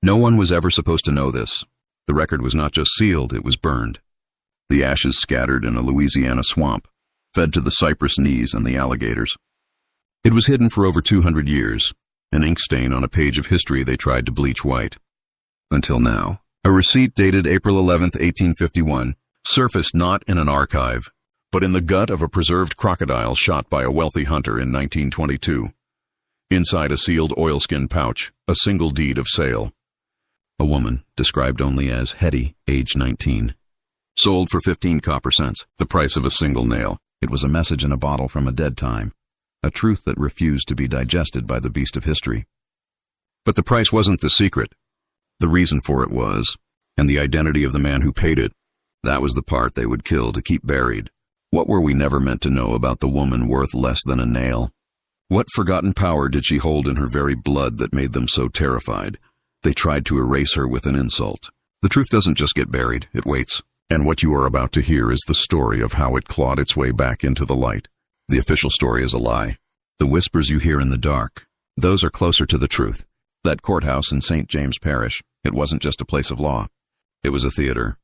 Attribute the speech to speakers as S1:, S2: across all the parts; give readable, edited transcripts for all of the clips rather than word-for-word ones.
S1: No one was ever supposed to know this. The record was not just sealed, it was burned. The ashes scattered in a Louisiana swamp, fed to the cypress knees and the alligators. It was hidden for over 200 years, an ink stain on a page of history they tried to bleach white. Until now, a receipt dated April 11, 1851, surfaced not in an archive, but in the gut of a preserved crocodile shot by a wealthy hunter in 1922. Inside a sealed oilskin pouch, a single deed of sale. A woman, described only as Hetty, age 19. Sold for 15 copper cents, the price of a single nail. It was a message in a bottle from a dead time, a truth that refused to be digested by the beast of history. But the price wasn't the secret. The reason for it was, and the identity of the man who paid it. That was the part they would kill to keep buried. What were we never meant to know about the woman worth less than a nail? What forgotten power did she hold in her very blood that made them so terrified? They tried to erase her with an insult. The truth doesn't just get buried, it waits. And what you are about to hear is the story of how it clawed its way back into the light. The official story is a lie. The whispers you hear in the dark, those are closer to the truth. That courthouse in St. James Parish, it wasn't just a place of law. It was a theater.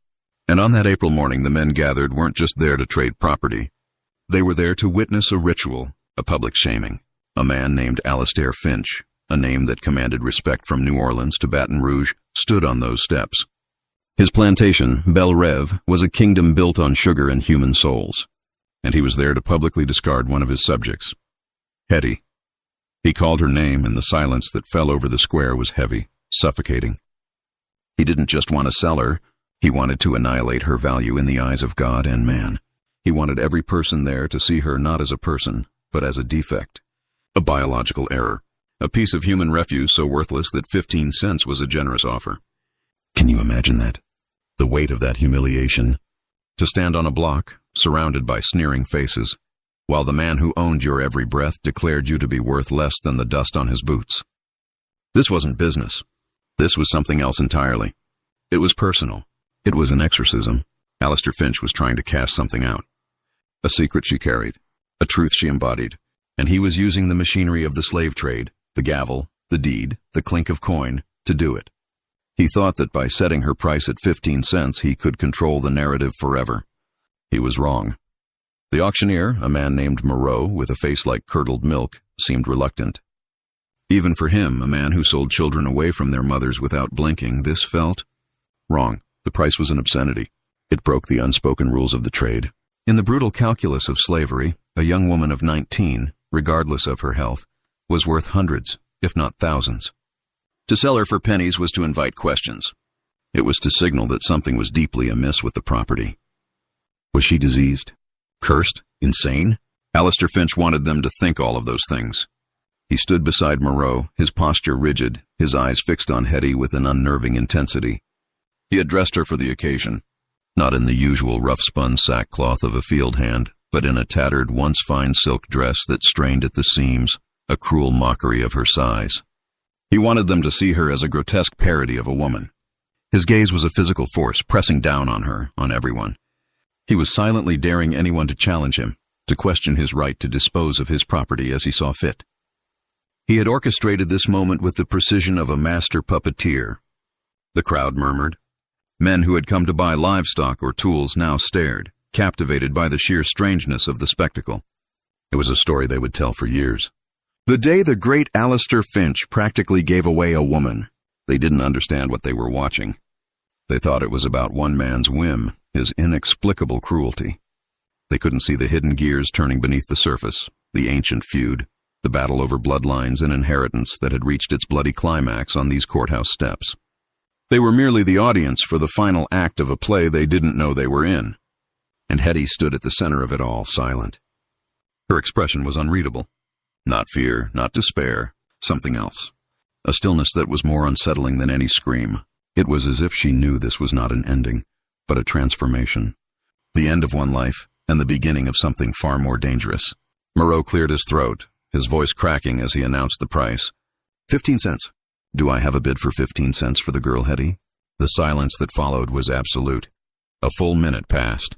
S1: And on that April morning, the men gathered weren't just there to trade property. They were there to witness a ritual, a public shaming. A man named Alastair Finch, a name that commanded respect from New Orleans to Baton Rouge, stood on those steps. His plantation, Belle Reve, was a kingdom built on sugar and human souls, and he was there to publicly discard one of his subjects, Hetty. He called her name, and the silence that fell over the square was heavy, suffocating. He didn't just want to sell her, he wanted to annihilate her value in the eyes of God and man. He wanted every person there to see her not as a person, but as a defect, a biological error, a piece of human refuse so worthless that 15 cents was a generous offer. Can you imagine that? The weight of that humiliation. To stand on a block, surrounded by sneering faces, while the man who owned your every breath declared you to be worth less than the dust on his boots. This wasn't business. This was something else entirely. It was personal. It was an exorcism. Alastair Finch was trying to cast something out. A secret she carried, a truth she embodied, and he was using the machinery of the slave trade, the gavel, the deed, the clink of coin, to do it. He thought that by setting her price at 15 cents, he could control the narrative forever. He was wrong. The auctioneer, a man named Moreau, with a face like curdled milk, seemed reluctant. Even for him, a man who sold children away from their mothers without blinking, this felt wrong. The price was an obscenity. It broke the unspoken rules of the trade. In the brutal calculus of slavery, a young woman of 19, regardless of her health, was worth hundreds, if not thousands. To sell her for pennies was to invite questions. It was to signal that something was deeply amiss with the property. Was she diseased? Cursed? Insane? Alastair Finch wanted them to think all of those things. He stood beside Moreau, his posture rigid, his eyes fixed on Hetty with an unnerving intensity. He had dressed her for the occasion, not in the usual rough-spun sackcloth of a field hand, but in a tattered, once-fine silk dress that strained at the seams, a cruel mockery of her size. He wanted them to see her as a grotesque parody of a woman. His gaze was a physical force, pressing down on her, on everyone. He was silently daring anyone to challenge him, to question his right to dispose of his property as he saw fit. He had orchestrated this moment with the precision of a master puppeteer. The crowd murmured. Men who had come to buy livestock or tools now stared, captivated by the sheer strangeness of the spectacle. It was a story they would tell for years. The day the great Alastair Finch practically gave away a woman, they didn't understand what they were watching. They thought it was about one man's whim, his inexplicable cruelty. They couldn't see the hidden gears turning beneath the surface, the ancient feud, the battle over bloodlines and inheritance that had reached its bloody climax on these courthouse steps. They were merely the audience for the final act of a play they didn't know they were in. And Hetty stood at the center of it all, silent. Her expression was unreadable. Not fear, not despair, something else. A stillness that was more unsettling than any scream. It was as if she knew this was not an ending, but a transformation. The end of one life, and the beginning of something far more dangerous. Moreau cleared his throat, his voice cracking as he announced the price. 15 cents. Do I have a bid for 15 cents for the girl, Hetty? The silence that followed was absolute. A full minute passed.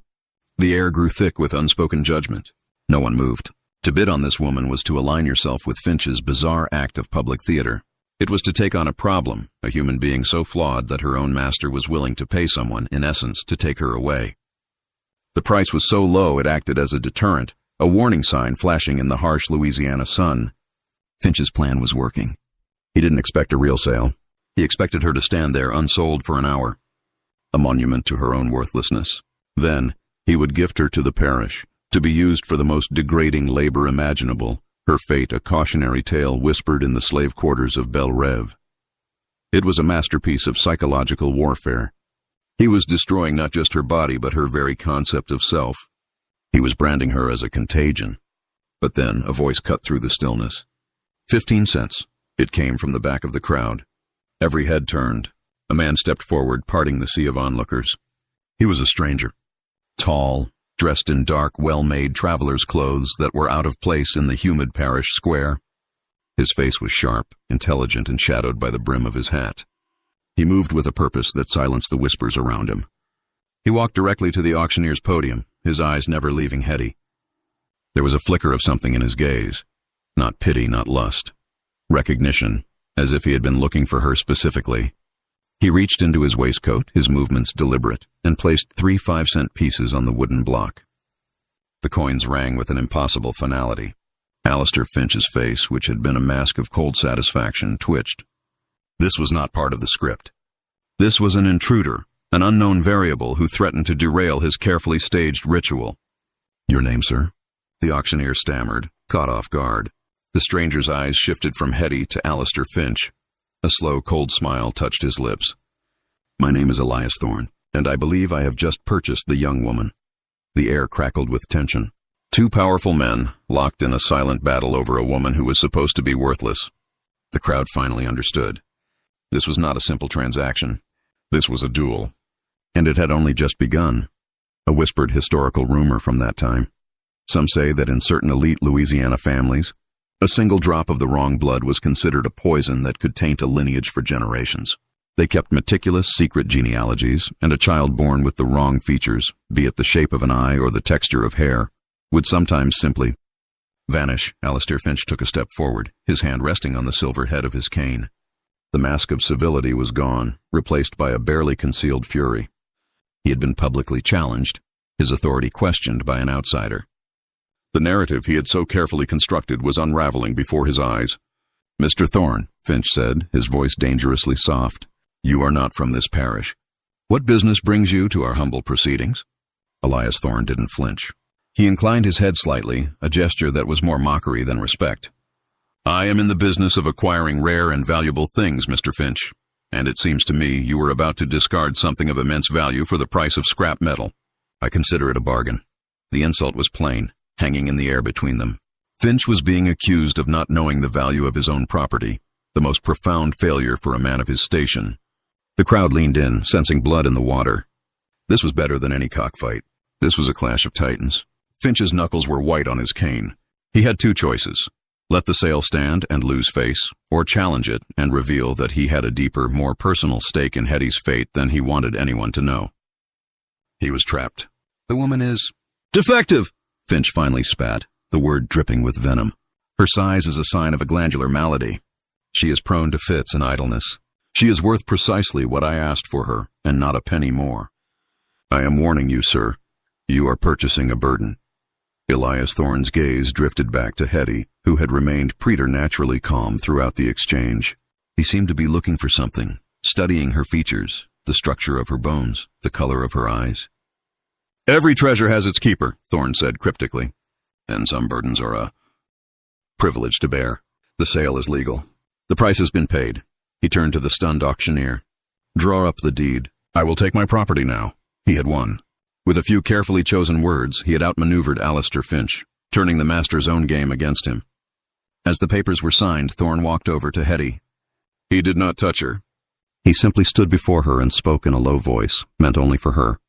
S1: The air grew thick with unspoken judgment. No one moved. To bid on this woman was to align yourself with Finch's bizarre act of public theater. It was to take on a problem, a human being so flawed that her own master was willing to pay someone, in essence, to take her away. The price was so low it acted as a deterrent, a warning sign flashing in the harsh Louisiana sun. Finch's plan was working. He didn't expect a real sale. He expected her to stand there unsold for an hour, a monument to her own worthlessness. Then, he would gift her to the parish, to be used for the most degrading labor imaginable, her fate a cautionary tale whispered in the slave quarters of Belle Reve. It was a masterpiece of psychological warfare. He was destroying not just her body, but her very concept of self. He was branding her as a contagion. But then a voice cut through the stillness. 15 cents. It came from the back of the crowd. Every head turned. A man stepped forward, parting the sea of onlookers. He was a stranger. Tall, dressed in dark, well-made traveler's clothes that were out of place in the humid parish square. His face was sharp, intelligent, and shadowed by the brim of his hat. He moved with a purpose that silenced the whispers around him. He walked directly to the auctioneer's podium, his eyes never leaving Hetty. There was a flicker of something in his gaze. Not pity, not lust. Recognition, as if he had been looking for her specifically. He reached into his waistcoat, his movements deliberate, and placed 3 5-cent pieces on the wooden block. The coins rang with an impossible finality. Alistair Finch's face, which had been a mask of cold satisfaction, twitched. This was not part of the script. This was an intruder, an unknown variable who threatened to derail his carefully staged ritual. "Your name, sir?" The auctioneer stammered, caught off guard. The stranger's eyes shifted from Hetty to Alistair Finch. A slow, cold smile touched his lips. "My name is Elias Thorne, and I believe I have just purchased the young woman." The air crackled with tension. Two powerful men, locked in a silent battle over a woman who was supposed to be worthless. The crowd finally understood. This was not a simple transaction. This was a duel. And it had only just begun. A whispered historical rumor from that time. Some say that in certain elite Louisiana families, a single drop of the wrong blood was considered a poison that could taint a lineage for generations. They kept meticulous, secret genealogies, and a child born with the wrong features, be it the shape of an eye or the texture of hair, would sometimes simply vanish. Alistair Finch took a step forward, his hand resting on the silver head of his cane. The mask of civility was gone, replaced by a barely concealed fury. He had been publicly challenged, his authority questioned by an outsider. The narrative he had so carefully constructed was unraveling before his eyes. "Mr. Thorne," Finch said, his voice dangerously soft, "you are not from this parish. What business brings you to our humble proceedings?" Elias Thorne didn't flinch. He inclined his head slightly, a gesture that was more mockery than respect. "I am in the business of acquiring rare and valuable things, Mr. Finch, and it seems to me you were about to discard something of immense value for the price of scrap metal. I consider it a bargain." The insult was plain, hanging in the air between them. Finch was being accused of not knowing the value of his own property, the most profound failure for a man of his station. The crowd leaned in, sensing blood in the water. This was better than any cockfight. This was a clash of titans. Finch's knuckles were white on his cane. He had two choices: let the sale stand and lose face, or challenge it and reveal that he had a deeper, more personal stake in Hetty's fate than he wanted anyone to know. He was trapped. "The woman is defective," Finch finally spat, the word dripping with venom. "Her size is a sign of a glandular malady. She is prone to fits and idleness. She is worth precisely what I asked for her, and not a penny more. I am warning you, sir. You are purchasing a burden." Elias Thorne's gaze drifted back to Hetty, who had remained preternaturally calm throughout the exchange. He seemed to be looking for something, studying her features, the structure of her bones, the color of her eyes. "Every treasure has its keeper," Thorne said cryptically, "and some burdens are a privilege to bear. The sale is legal. The price has been paid." He turned to the stunned auctioneer. "Draw up the deed. I will take my property now." He had won. With a few carefully chosen words, he had outmaneuvered Alistair Finch, turning the master's own game against him. As the papers were signed, Thorne walked over to Hetty. He did not touch her. He simply stood before her and spoke in a low voice, meant only for her.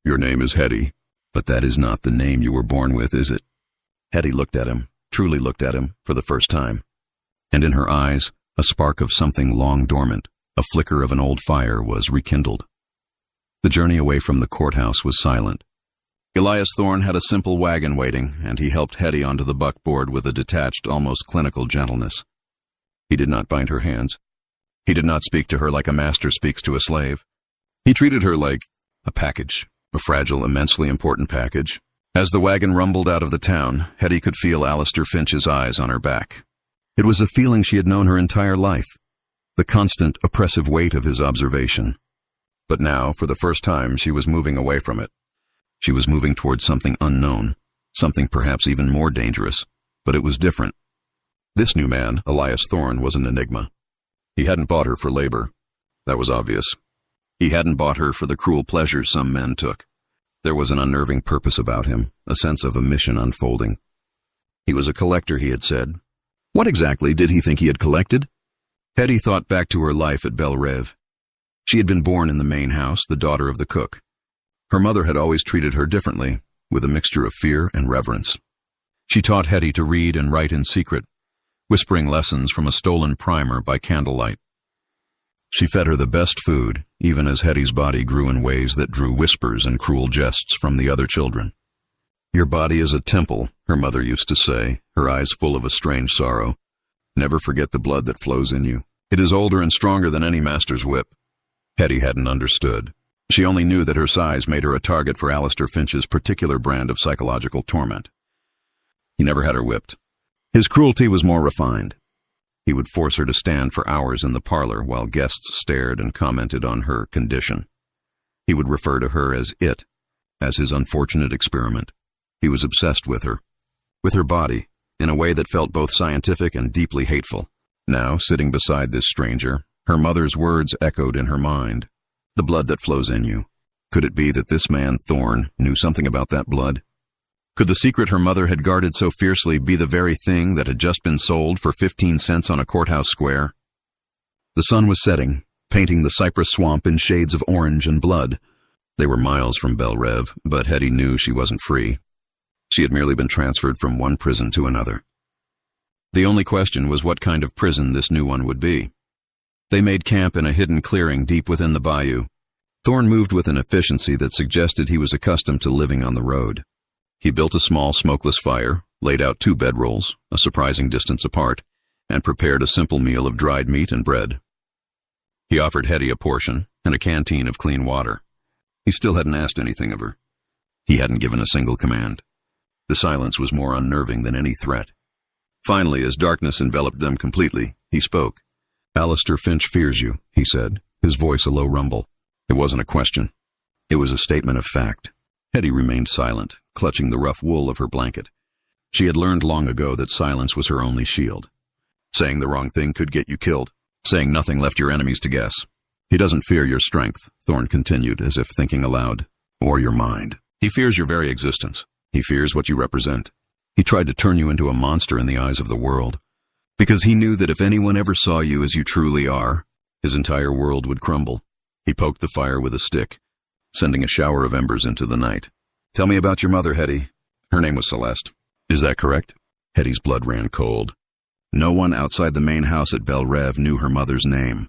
S1: "Your name is Hetty, but that is not the name you were born with, is it?" Hetty looked at him, truly looked at him, for the first time. And in her eyes, a spark of something long dormant, a flicker of an old fire, was rekindled. The journey away from the courthouse was silent. Elias Thorne had a simple wagon waiting, and he helped Hetty onto the buckboard with a detached, almost clinical gentleness. He did not bind her hands. He did not speak to her like a master speaks to a slave. He treated her like a package, a fragile, immensely important package. As the wagon rumbled out of the town, Hetty could feel Alistair Finch's eyes on her back. It was a feeling she had known her entire life, the constant, oppressive weight of his observation. But now, for the first time, she was moving away from it. She was moving towards something unknown, something perhaps even more dangerous, but it was different. This new man, Elias Thorne, was an enigma. He hadn't bought her for labor. That was obvious. He hadn't bought her for the cruel pleasures some men took. There was an unnerving purpose about him, a sense of a mission unfolding. He was a collector, he had said. What exactly did he think he had collected? Hetty thought back to her life at Belle Reve. She had been born in the main house, the daughter of the cook. Her mother had always treated her differently, with a mixture of fear and reverence. She taught Hetty to read and write in secret, whispering lessons from a stolen primer by candlelight. She fed her the best food, even as Hetty's body grew in ways that drew whispers and cruel jests from the other children. Your body is a temple, her mother used to say, her eyes full of a strange sorrow. Never forget the blood that flows in you. It is older and stronger than any master's whip. Hetty hadn't understood. She only knew that her size made her a target for Alistair Finch's particular brand of psychological torment. He never had her whipped. His cruelty was more refined. He would force her to stand for hours in the parlor while guests stared and commented on her condition. He would refer to her as it, as his unfortunate experiment. He was obsessed with her body, in a way that felt both scientific and deeply hateful. Now, sitting beside this stranger, her mother's words echoed in her mind. The blood that flows in you. Could it be that this man, Thorne, knew something about that blood? Could the secret her mother had guarded so fiercely be the very thing that had just been sold for 15 cents on a courthouse square? The sun was setting, painting the cypress swamp in shades of orange and blood. They were miles from Belle Reve, but Hetty knew she wasn't free. She had merely been transferred from one prison to another. The only question was what kind of prison this new one would be. They made camp in a hidden clearing deep within the bayou. Thorne moved with an efficiency that suggested he was accustomed to living on the road. He built a small smokeless fire, laid out 2 bedrolls, a surprising distance apart, and prepared a simple meal of dried meat and bread. He offered Hetty a portion and a canteen of clean water. He still hadn't asked anything of her. He hadn't given a single command. The silence was more unnerving than any threat. Finally, as darkness enveloped them completely, he spoke. Alistair Finch fears you, he said, his voice a low rumble. It wasn't a question. It was a statement of fact. Hetty remained silent, clutching the rough wool of her blanket. She had learned long ago that silence was her only shield. Saying the wrong thing could get you killed. Saying nothing left your enemies to guess. He doesn't fear your strength, Thorne continued, as if thinking aloud, or your mind. He fears your very existence. He fears what you represent. He tried to turn you into a monster in the eyes of the world, because he knew that if anyone ever saw you as you truly are, his entire world would crumble. He poked the fire with a stick, sending a shower of embers into the night. Tell me about your mother, Hetty. Her name was Celeste. Is that correct? Hetty's blood ran cold. No one outside the main house at Belle Reve knew her mother's name.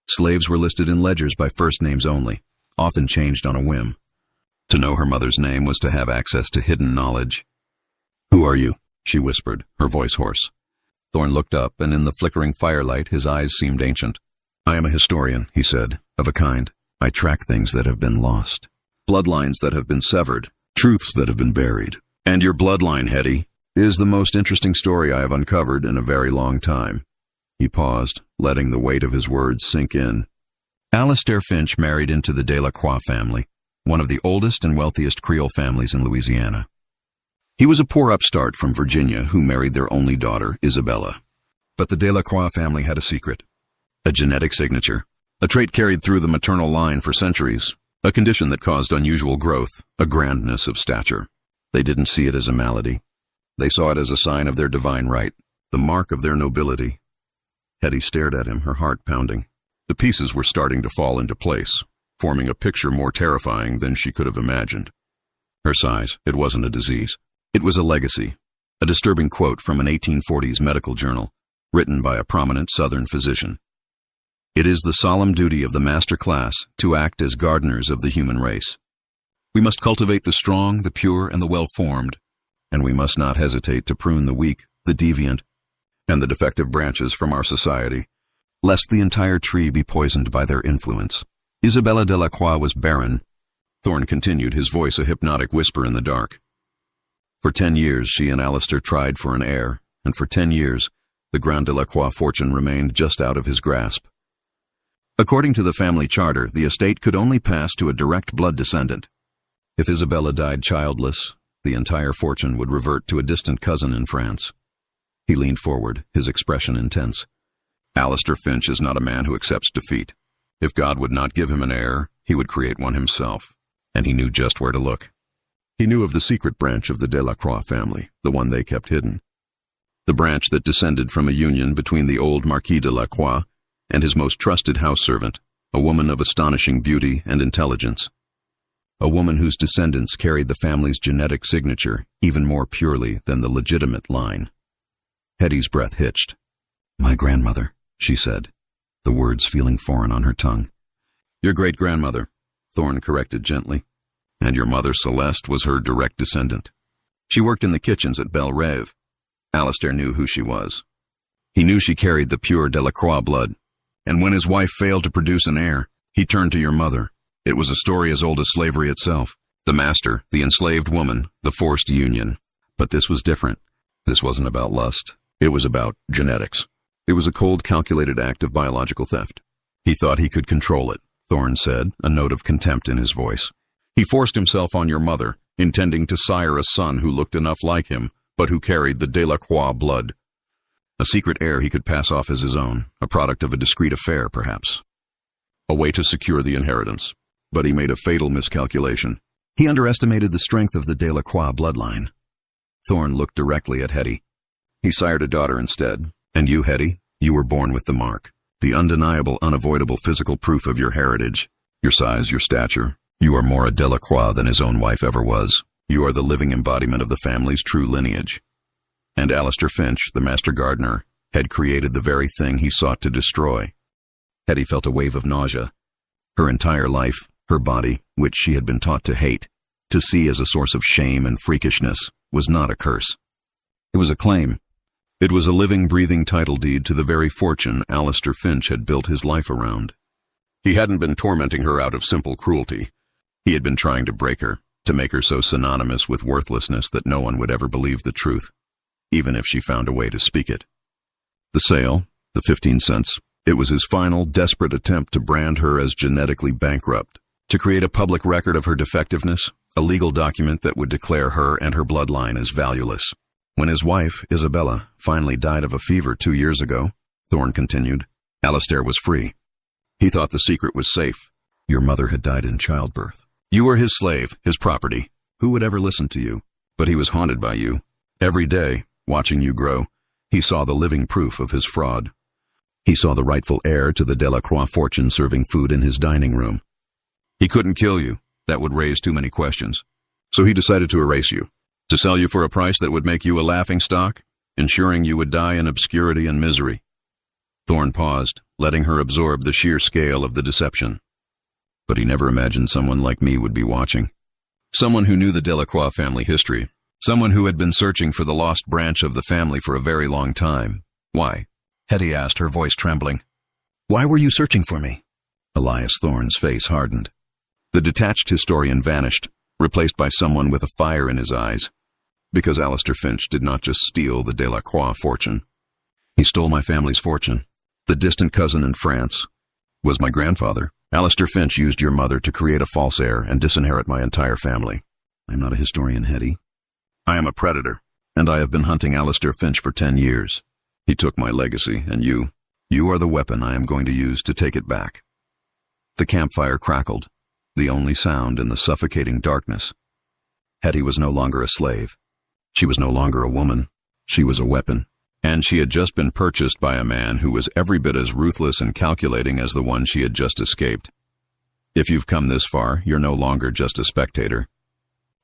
S1: Slaves were listed in ledgers by first names only, often changed on a whim. To know her mother's name was to have access to hidden knowledge. Who are you? She whispered, her voice hoarse. Thorne looked up, and in the flickering firelight his eyes seemed ancient. I am a historian, he said, of a kind. I track things that have been lost, bloodlines that have been severed, truths that have been buried. And your bloodline, Hetty, is the most interesting story I have uncovered in a very long time. He paused, letting the weight of his words sink in. Alistair Finch married into the Delacroix family, one of the oldest and wealthiest Creole families in Louisiana. He was a poor upstart from Virginia who married their only daughter, Isabella. But the Delacroix family had a secret, a genetic signature, a trait carried through the maternal line for centuries, a condition that caused unusual growth, a grandness of stature. They didn't see it as a malady. They saw it as a sign of their divine right, the mark of their nobility. Hetty stared at him, her heart pounding. The pieces were starting to fall into place, forming a picture more terrifying than she could have imagined. Her size, it wasn't a disease. It was a legacy, a disturbing quote from an 1840s medical journal, written by a prominent Southern physician. It is the solemn duty of the master class to act as gardeners of the human race. We must cultivate the strong, the pure, and the well-formed, and we must not hesitate to prune the weak, the deviant, and the defective branches from our society, lest the entire tree be poisoned by their influence. Isabella Delacroix was barren. Thorne continued, his voice a hypnotic whisper in the dark. For 10 years she and Alistair tried for an heir, and for 10 years the Grand Delacroix fortune remained just out of his grasp. According to the family charter, the estate could only pass to a direct blood descendant. If Isabella died childless, the entire fortune would revert to a distant cousin in France. He leaned forward, his expression intense. Alistair Finch is not a man who accepts defeat. If God would not give him an heir, he would create one himself, and he knew just where to look. He knew of the secret branch of the Delacroix family, the one they kept hidden. The branch that descended from a union between the old Marquis de Lacroix and his most trusted house servant, a woman of astonishing beauty and intelligence. A woman whose descendants carried the family's genetic signature even more purely than the legitimate line. Hetty's breath hitched. "My grandmother," she said, the words feeling foreign on her tongue. "Your great-grandmother," Thorne corrected gently. "And your mother Celeste was her direct descendant. She worked in the kitchens at Belle Rêve." Alistair knew who she was. He knew she carried the pure Delacroix blood. And when his wife failed to produce an heir, he turned to your mother. It was a story as old as slavery itself. The master, the enslaved woman, the forced union. But this was different. This wasn't about lust. It was about genetics. It was a cold, calculated act of biological theft. He thought he could control it, Thorne said, a note of contempt in his voice. He forced himself on your mother, intending to sire a son who looked enough like him, but who carried the Delacroix blood. A secret heir he could pass off as his own, a product of a discreet affair, perhaps. A way to secure the inheritance. But he made a fatal miscalculation. He underestimated the strength of the Delacroix bloodline. Thorne looked directly at Hetty. He sired a daughter instead. And you, Hetty, you were born with the mark. The undeniable, unavoidable physical proof of your heritage. Your size, your stature. You are more a Delacroix than his own wife ever was. You are the living embodiment of the family's true lineage. And Alistair Finch, the master gardener, had created the very thing he sought to destroy. Hetty felt a wave of nausea. Her entire life, her body, which she had been taught to hate, to see as a source of shame and freakishness, was not a curse. It was a claim. It was a living, breathing title deed to the very fortune Alistair Finch had built his life around. He hadn't been tormenting her out of simple cruelty. He had been trying to break her, to make her so synonymous with worthlessness that no one would ever believe the truth, even if she found a way to speak it. The sale, the 15 cents, it was his final, desperate attempt to brand her as genetically bankrupt, to create a public record of her defectiveness, a legal document that would declare her and her bloodline as valueless. When his wife, Isabella, finally died of a fever 2 years ago, Thorne continued, Alistair was free. He thought the secret was safe. Your mother had died in childbirth. You were his slave, his property. Who would ever listen to you? But he was haunted by you. Every day, watching you grow, he saw the living proof of his fraud. He saw the rightful heir to the Delacroix fortune serving food in his dining room. He couldn't kill you. That would raise too many questions. So he decided to erase you, to sell you for a price that would make you a laughingstock, ensuring you would die in obscurity and misery. Thorne paused, letting her absorb the sheer scale of the deception. But he never imagined someone like me would be watching. Someone who knew the Delacroix family history. Someone who had been searching for the lost branch of the family for a very long time. Why? Hetty asked, her voice trembling. Why were you searching for me? Elias Thorne's face hardened. The detached historian vanished, replaced by someone with a fire in his eyes. Because Alistair Finch did not just steal the Delacroix fortune. He stole my family's fortune. The distant cousin in France was my grandfather. Alistair Finch used your mother to create a false heir and disinherit my entire family. I'm not a historian, Hetty. I am a predator, and I have been hunting Alistair Finch for 10 years. He took my legacy, and you are the weapon I am going to use to take it back. The campfire crackled, the only sound in the suffocating darkness. Hetty was no longer a slave. She was no longer a woman. She was a weapon. And she had just been purchased by a man who was every bit as ruthless and calculating as the one she had just escaped. If you've come this far, you're no longer just a spectator.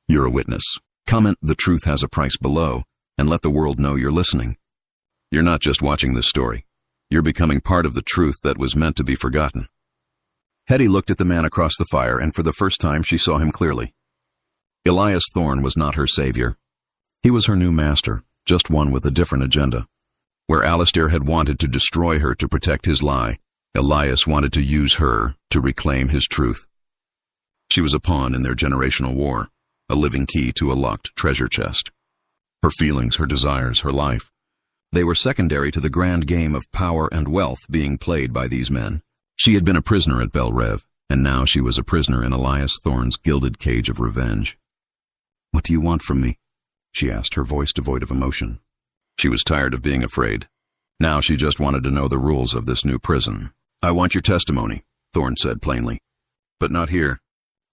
S1: You're a witness. Comment "The truth has a price" below, and let the world know you're listening. You're not just watching this story. You're becoming part of the truth that was meant to be forgotten. Hetty looked at the man across the fire, and for the first time she saw him clearly. Elias Thorne was not her savior. He was her new master, just one with a different agenda. Where Alistair had wanted to destroy her to protect his lie, Elias wanted to use her to reclaim his truth. She was a pawn in their generational war, a living key to a locked treasure chest. Her feelings, her desires, her life, they were secondary to the grand game of power and wealth being played by these men. She had been a prisoner at Bel Rev, and now she was a prisoner in Elias Thorne's gilded cage of revenge. "What do you want from me?" she asked, her voice devoid of emotion. She was tired of being afraid. Now she just wanted to know the rules of this new prison. "I want your testimony," Thorne said plainly. "But not here.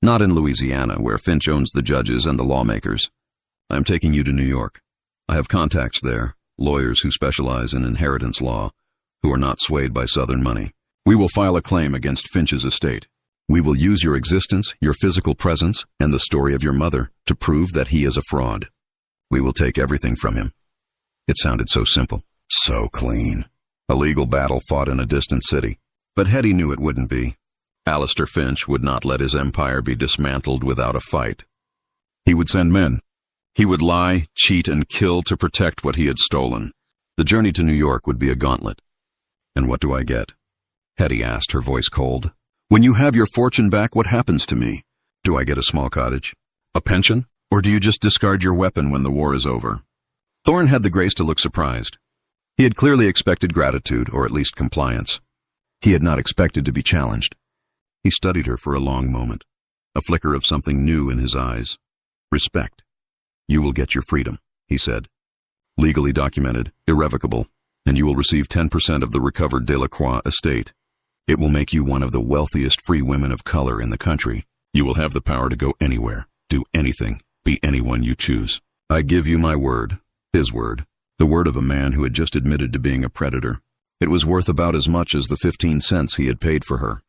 S1: Not in Louisiana, where Finch owns the judges and the lawmakers. I'm taking you to New York. I have contacts there, lawyers who specialize in inheritance law, who are not swayed by Southern money. We will file a claim against Finch's estate. We will use your existence, your physical presence, and the story of your mother to prove that he is a fraud. We will take everything from him." It sounded so simple, so clean. A legal battle fought in a distant city. But Hetty knew it wouldn't be. Alistair Finch would not let his empire be dismantled without a fight. He would send men. He would lie, cheat, and kill to protect what he had stolen. The journey to New York would be a gauntlet. "And what do I get?" Hetty asked, her voice cold. "When you have your fortune back, what happens to me? Do I get a small cottage? A pension? Or do you just discard your weapon when the war is over?" Thorne had the grace to look surprised. He had clearly expected gratitude, or at least compliance. He had not expected to be challenged. He studied her for a long moment, a flicker of something new in his eyes. "Respect. You will get your freedom," he said. "Legally documented, irrevocable, and you will receive 10% of the recovered Delacroix estate. It will make you one of the wealthiest free women of color in the country. You will have the power to go anywhere, do anything, be anyone you choose. I give you my word," his word, the word of a man who had just admitted to being a predator. It was worth about as much as the 15 cents he had paid for her.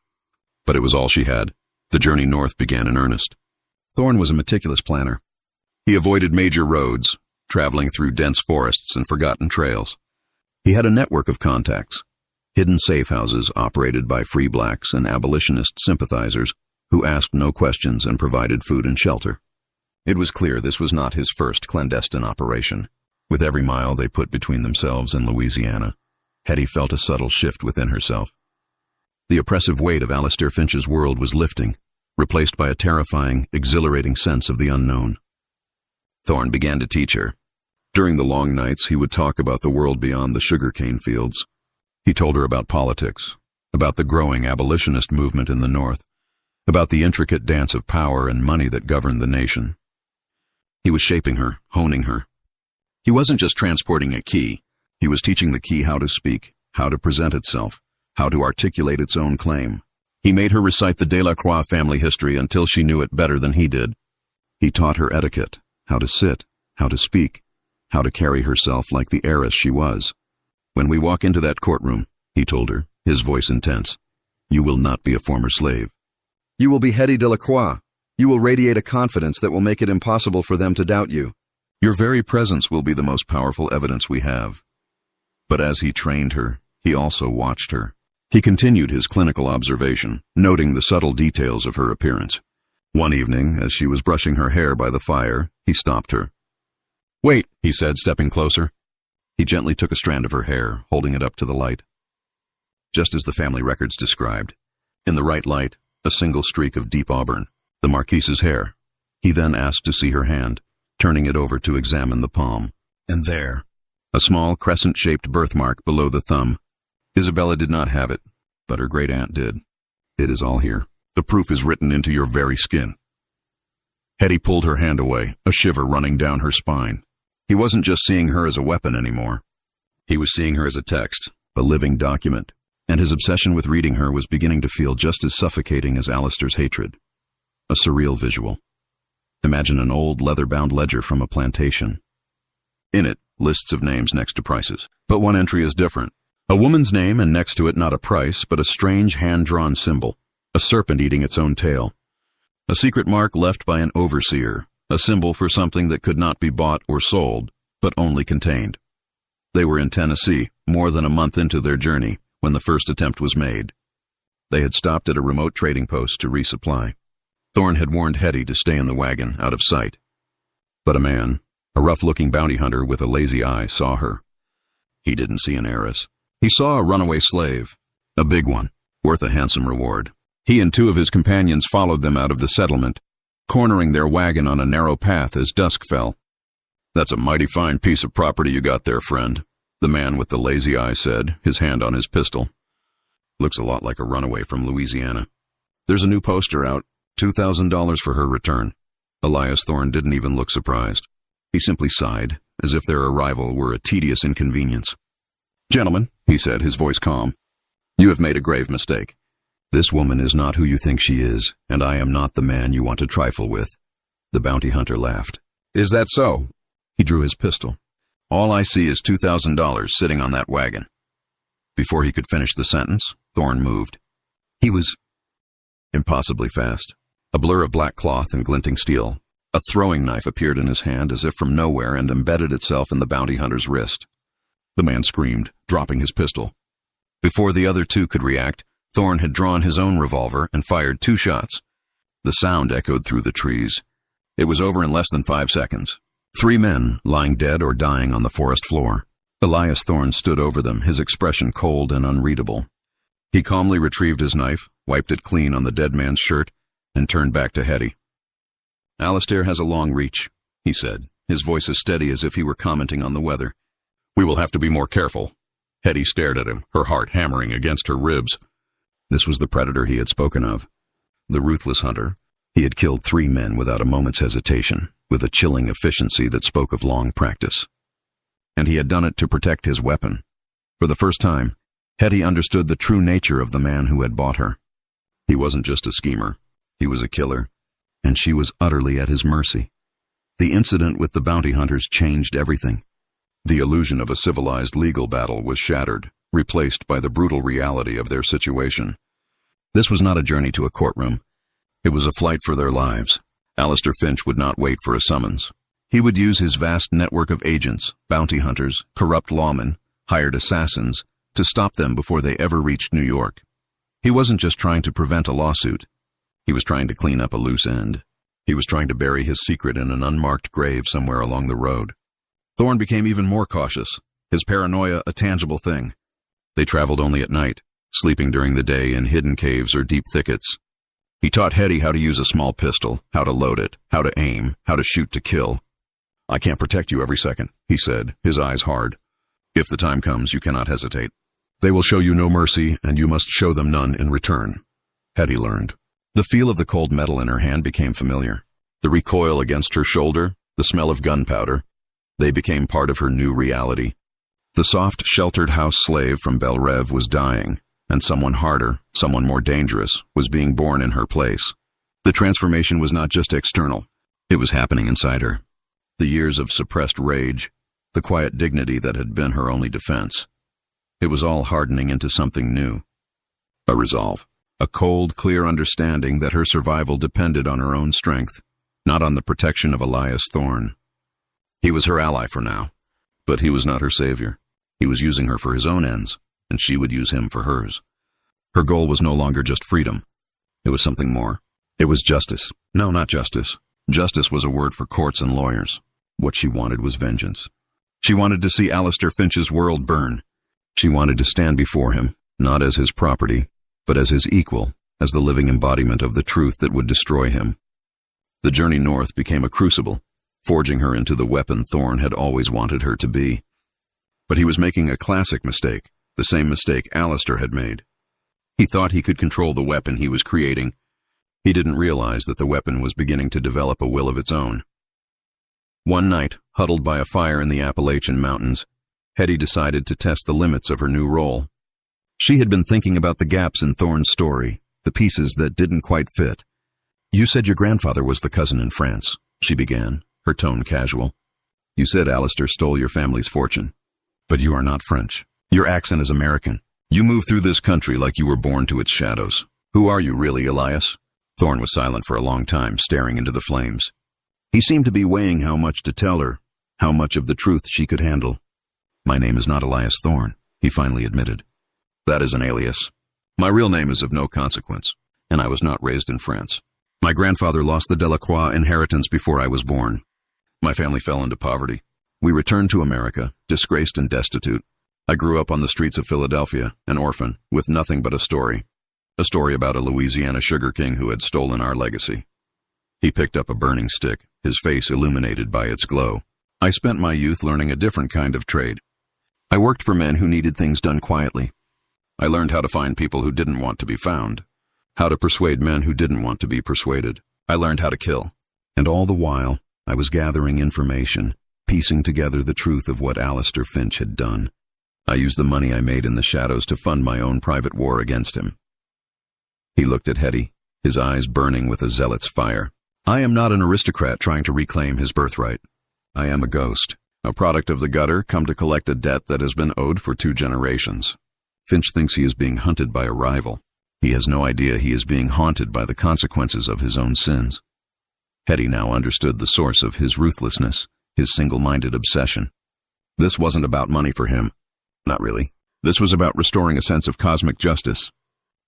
S1: But it was all she had. The journey north began in earnest. Thorne was a meticulous planner. He avoided major roads, traveling through dense forests and forgotten trails. He had a network of contacts, hidden safe houses operated by free blacks and abolitionist sympathizers who asked no questions and provided food and shelter. It was clear this was not his first clandestine operation. With every mile they put between themselves and Louisiana, Hetty felt a subtle shift within herself. The oppressive weight of Alistair Finch's world was lifting, replaced by a terrifying, exhilarating sense of the unknown. Thorne began to teach her. During the long nights, he would talk about the world beyond the sugarcane fields. He told her about politics, about the growing abolitionist movement in the North, about the intricate dance of power and money that governed the nation. He was shaping her, honing her. He wasn't just transporting a key. He was teaching the key how to speak, how to present itself, how to articulate its own claim. He made her recite the Delacroix family history until she knew it better than he did. He taught her etiquette, how to sit, how to speak, how to carry herself like the heiress she was. "When we walk into that courtroom," he told her, his voice intense, "you will not be a former slave. You will be Hetty Delacroix. You will radiate a confidence that will make it impossible for them to doubt you. Your very presence will be the most powerful evidence we have." But as he trained her, he also watched her. He continued his clinical observation, noting the subtle details of her appearance. One evening, as she was brushing her hair by the fire, he stopped her. "Wait," he said, stepping closer. He gently took a strand of her hair, holding it up to the light. Just as the family records described, in the right light, a single streak of deep auburn, the Marquise's hair. He then asked to see her hand, turning it over to examine the palm. And there, a small crescent-shaped birthmark below the thumb. Isabella did not have it, but her great-aunt did. "It is all here. The proof is written into your very skin." Hetty pulled her hand away, a shiver running down her spine. He wasn't just seeing her as a weapon anymore. He was seeing her as a text, a living document, and his obsession with reading her was beginning to feel just as suffocating as Alistair's hatred. A surreal visual. Imagine an old leather-bound ledger from a plantation. In it, lists of names next to prices. But one entry is different. A woman's name, and next to it not a price, but a strange hand-drawn symbol, a serpent eating its own tail. A secret mark left by an overseer, a symbol for something that could not be bought or sold, but only contained. They were in Tennessee, more than a month into their journey, when the first attempt was made. They had stopped at a remote trading post to resupply. Thorne had warned Hetty to stay in the wagon, out of sight. But a man, a rough-looking bounty hunter with a lazy eye, saw her. He didn't see an heiress. He saw a runaway slave, a big one, worth a handsome reward. He and 2 of his companions followed them out of the settlement, cornering their wagon on a narrow path as dusk fell. "That's a mighty fine piece of property you got there, friend," the man with the lazy eye said, his hand on his pistol. "Looks a lot like a runaway from Louisiana. There's a new poster out, $2,000 for her return." Elias Thorne didn't even look surprised. He simply sighed, as if their arrival were a tedious inconvenience. "Gentlemen," he said, his voice calm, "you have made a grave mistake. This woman is not who you think she is, and I am not the man you want to trifle with." The bounty hunter laughed. "Is that so?" He drew his pistol. "All I see is $2,000 sitting on that wagon." Before he could finish the sentence, Thorne moved. He was impossibly fast. A blur of black cloth and glinting steel. A throwing knife appeared in his hand as if from nowhere and embedded itself in the bounty hunter's wrist. The man screamed, dropping his pistol. Before the other 2 could react, Thorne had drawn his own revolver and fired 2 shots. The sound echoed through the trees. It was over in less than 5 seconds. 3 men lying dead or dying on the forest floor. Elias Thorne stood over them, his expression cold and unreadable. He calmly retrieved his knife, wiped it clean on the dead man's shirt, and turned back to Hetty. "Alistair has a long reach," he said, his voice as steady as if he were commenting on the weather. "We will have to be more careful." Hetty stared at him, her heart hammering against her ribs. This was the predator he had spoken of. The ruthless hunter. He had killed 3 men without a moment's hesitation, with a chilling efficiency that spoke of long practice. And he had done it to protect his weapon. For the first time, Hetty understood the true nature of the man who had bought her. He wasn't just a schemer. He was a killer, and she was utterly at his mercy. The incident with the bounty hunters changed everything. The illusion of a civilized legal battle was shattered, replaced by the brutal reality of their situation. This was not a journey to a courtroom. It was a flight for their lives. Alistair Finch would not wait for a summons. He would use his vast network of agents, bounty hunters, corrupt lawmen, hired assassins, to stop them before they ever reached New York. He wasn't just trying to prevent a lawsuit. He was trying to clean up a loose end. He was trying to bury his secret in an unmarked grave somewhere along the road. Thorne became even more cautious, his paranoia a tangible thing. They traveled only at night, sleeping during the day in hidden caves or deep thickets. He taught Hetty how to use a small pistol, how to load it, how to aim, how to shoot to kill. "I can't protect you every second," he said, his eyes hard. "If the time comes, you cannot hesitate. They will show you no mercy, and you must show them none in return." Hetty learned. The feel of the cold metal in her hand became familiar. The recoil against her shoulder, the smell of gunpowder, they became part of her new reality. The soft, sheltered house slave from Bel Rev was dying, and someone harder, someone more dangerous, was being born in her place. The transformation was not just external. It was happening inside her. The years of suppressed rage, the quiet dignity that had been her only defense. It was all hardening into something new. A resolve. A cold, clear understanding that her survival depended on her own strength, not on the protection of Elias Thorne. He was her ally for now, but he was not her savior. He was using her for his own ends, and she would use him for hers. Her goal was no longer just freedom. It was something more. It was justice. No, not justice. Justice was a word for courts and lawyers. What she wanted was vengeance. She wanted to see Alistair Finch's world burn. She wanted to stand before him, not as his property, but as his equal, as the living embodiment of the truth that would destroy him. The journey north became a crucible, forging her into the weapon Thorne had always wanted her to be. But he was making a classic mistake, the same mistake Alistair had made. He thought he could control the weapon he was creating. He didn't realize that the weapon was beginning to develop a will of its own. One night, huddled by a fire in the Appalachian Mountains, Hetty decided to test the limits of her new role. She had been thinking about the gaps in Thorne's story, the pieces that didn't quite fit. "You said your grandfather was the cousin in France," she began, her tone casual. "You said Alistair stole your family's fortune. But you are not French. Your accent is American. You moved through this country like you were born to its shadows. Who are you really, Elias?" Thorne was silent for a long time, staring into the flames. He seemed to be weighing how much to tell her, how much of the truth she could handle. "My name is not Elias Thorne," he finally admitted. "That is an alias. My real name is of no consequence, and I was not raised in France. My grandfather lost the Delacroix inheritance before I was born. My family fell into poverty. We returned to America, disgraced and destitute. I grew up on the streets of Philadelphia, an orphan, with nothing but a story about a Louisiana sugar king who had stolen our legacy. He picked up a burning stick, his face illuminated by its glow. I spent my youth learning a different kind of trade. I worked for men who needed things done quietly. I learned how to find people who didn't want to be found, how to persuade men who didn't want to be persuaded. I learned how to kill. And all the while, I was gathering information, piecing together the truth of what Alistair Finch had done. I used the money I made in the shadows to fund my own private war against him. He looked at Hetty, his eyes burning with a zealot's fire. I am not an aristocrat trying to reclaim his birthright. I am a ghost, a product of the gutter come to collect a debt that has been owed for 2 generations. Finch thinks he is being hunted by a rival. He has no idea he is being haunted by the consequences of his own sins. Hetty now understood the source of his ruthlessness, his single-minded obsession. This wasn't about money for him. Not really. This was about restoring a sense of cosmic justice.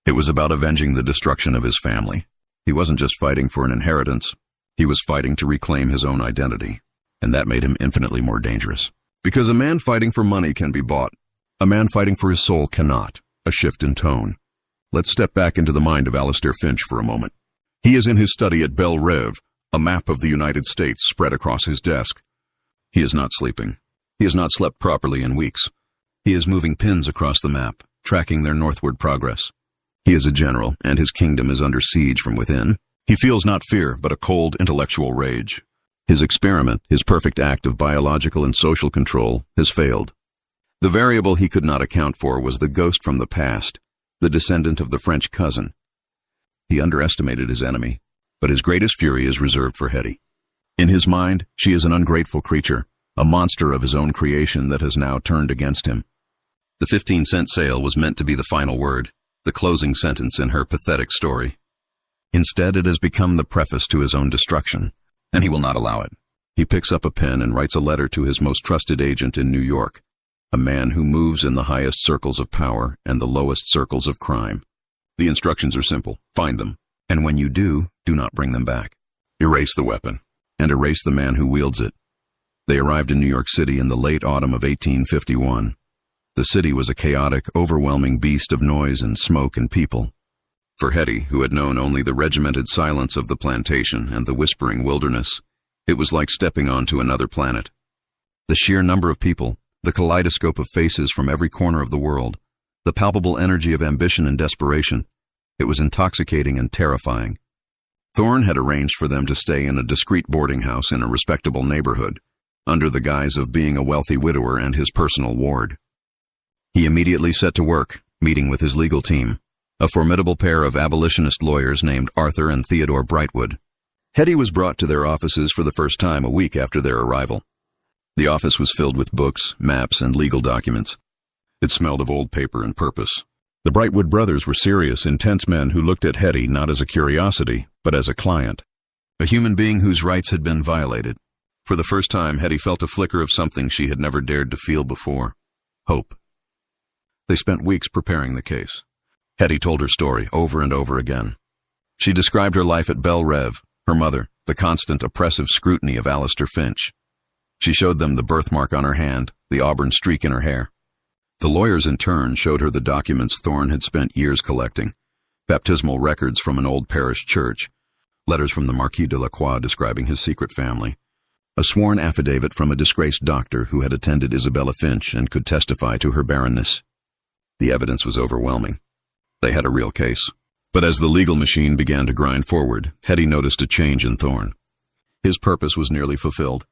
S1: It was about avenging the destruction of his family. He wasn't just fighting for an inheritance. He was fighting to reclaim his own identity. And that made him infinitely more dangerous. Because a man fighting for money can be bought. A man fighting for his soul cannot. A shift in tone. Let's step back into the mind of Alistair Finch for a moment. He is in his study at Belle Reve, a map of the United States spread across his desk. He is not sleeping. He has not slept properly in weeks. He is moving pins across the map, tracking their northward progress. He is a general, and his kingdom is under siege from within. He feels not fear, but a cold intellectual rage. His experiment, his perfect act of biological and social control, has failed. The variable he could not account for was the ghost from the past, the descendant of the French cousin. He underestimated his enemy, but his greatest fury is reserved for Hetty. In his mind, she is an ungrateful creature, a monster of his own creation that has now turned against him. The 15-cent sale was meant to be the final word, the closing sentence in her pathetic story. Instead, it has become the preface to his own destruction, and he will not allow it. He picks up a pen and writes a letter to his most trusted agent in New York, a man who moves in the highest circles of power and the lowest circles of crime. The instructions are simple. Find them, and when you do not bring them back. Erase the weapon, and erase the man who wields it. They arrived in New York City in the late autumn of 1851. The city was a chaotic, overwhelming beast of noise and smoke and people. For Hetty, who had known only the regimented silence of the plantation and the whispering wilderness, it was like stepping onto another planet. The sheer number of people, the kaleidoscope of faces from every corner of the world, the palpable energy of ambition and desperation, it was intoxicating and terrifying. Thorne had arranged for them to stay in a discreet boarding house in a respectable neighborhood, under the guise of being a wealthy widower and his personal ward. He immediately set to work, meeting with his legal team, a formidable pair of abolitionist lawyers named Arthur and Theodore Brightwood. Hetty was brought to their offices for the first time a week after their arrival. The office was filled with books, maps, and legal documents. It smelled of old paper and purpose. The Brightwood brothers were serious, intense men who looked at Hetty not as a curiosity, but as a client, a human being whose rights had been violated. For the first time, Hetty felt a flicker of something she had never dared to feel before: hope. They spent weeks preparing the case. Hetty told her story over and over again. She described her life at Belle Reve, her mother, the constant oppressive scrutiny of Alistair Finch. She showed them the birthmark on her hand, the auburn streak in her hair. The lawyers in turn showed her the documents Thorne had spent years collecting: baptismal records from an old parish church, letters from the Marquis de la Croix describing his secret family, a sworn affidavit from a disgraced doctor who had attended Isabella Finch and could testify to her barrenness. The evidence was overwhelming. They had a real case. But as the legal machine began to grind forward, Hetty noticed a change in Thorne. His purpose was nearly fulfilled.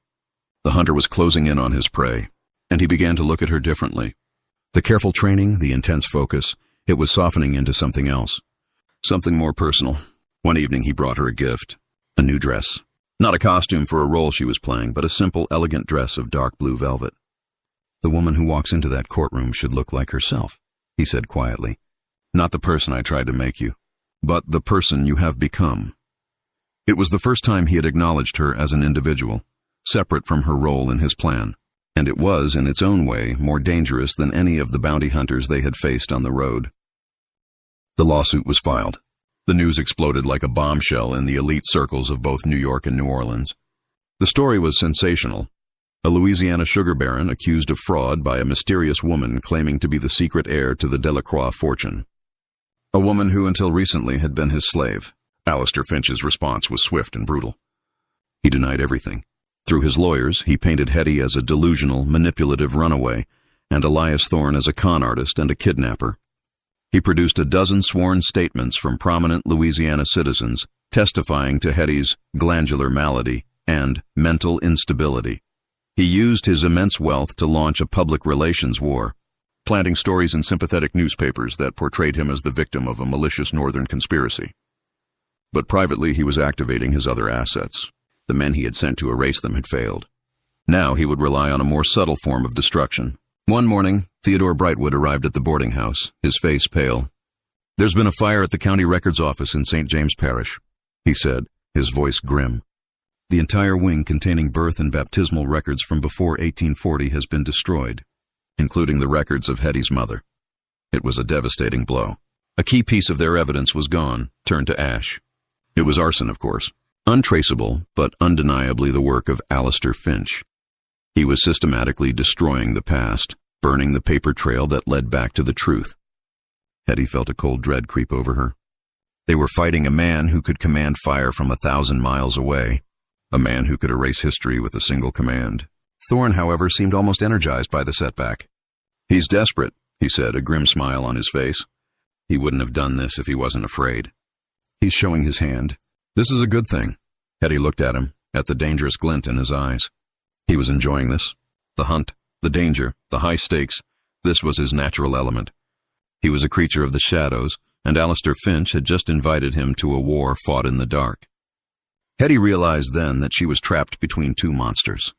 S1: The hunter was closing in on his prey, and he began to look at her differently. The careful training, the intense focus, it was softening into something else, something more personal. One evening he brought her a gift, a new dress. Not a costume for a role she was playing, but a simple, elegant dress of dark blue velvet. The woman who walks into that courtroom should look like herself, he said quietly. Not the person I tried to make you, but the person you have become. It was the first time he had acknowledged her as an individual, separate from her role in his plan, and it was, in its own way, more dangerous than any of the bounty hunters they had faced on the road. The lawsuit was filed. The news exploded like a bombshell in the elite circles of both New York and New Orleans. The story was sensational. a Louisiana sugar baron accused of fraud by a mysterious woman claiming to be the secret heir to the Delacroix fortune. A woman who until recently had been his slave. Alistair Finch's response was swift and brutal. He denied everything. Through his lawyers, he painted Hetty as a delusional, manipulative runaway, and Elias Thorne as a con artist and a kidnapper. He produced a dozen sworn statements from prominent Louisiana citizens testifying to Hetty's glandular malady and mental instability. He used his immense wealth to launch a public relations war, planting stories in sympathetic newspapers that portrayed him as the victim of a malicious northern conspiracy. But privately he was activating his other assets. The men he had sent to erase them had failed. Now he would rely on a more subtle form of destruction. One morning, Theodore Brightwood arrived at the boarding house, his face pale. "There's been a fire at the county records office in St. James Parish," he said, his voice grim. "The entire wing containing birth and baptismal records from before 1840 has been destroyed, including the records of Hetty's mother." It was a devastating blow. A key piece of their evidence was gone, turned to ash. It was arson, of course. Untraceable, but undeniably the work of Alistair Finch. He was systematically destroying the past, burning the paper trail that led back to the truth. Hetty felt a cold dread creep over her. They were fighting a man who could command fire from 1,000 miles away, a man who could erase history with a single command. Thorne, however, seemed almost energized by the setback. "He's desperate," he said, a grim smile on his face. "He wouldn't have done this if he wasn't afraid. He's showing his hand. This is a good thing." Hetty looked at him, at the dangerous glint in his eyes. He was enjoying this. The hunt, the danger, the high stakes, this was his natural element. He was a creature of the shadows, and Alistair Finch had just invited him to a war fought in the dark. Hetty realized then that she was trapped between two monsters,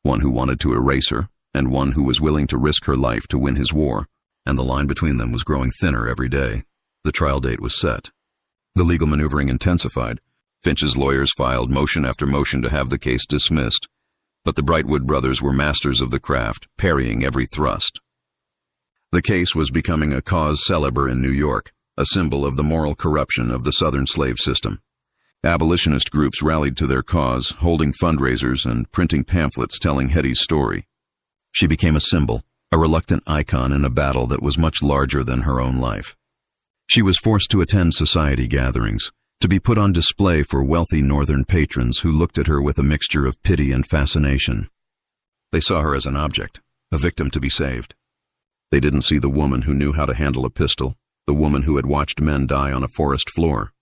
S1: one who wanted to erase her, and one who was willing to risk her life to win his war, and the line between them was growing thinner every day. The trial date was set. The legal maneuvering intensified. Finch's lawyers filed motion after motion to have the case dismissed, but the Brightwood brothers were masters of the craft, parrying every thrust. The case was becoming a cause célèbre in New York, a symbol of the moral corruption of the Southern slave system. Abolitionist groups rallied to their cause, holding fundraisers and printing pamphlets telling Hetty's story. She became a symbol, a reluctant icon in a battle that was much larger than her own life. She was forced to attend society gatherings, to be put on display for wealthy northern patrons who looked at her with a mixture of pity and fascination. They saw her as an object, a victim to be saved. They didn't see the woman who knew how to handle a pistol, the woman who had watched men die on a forest floor.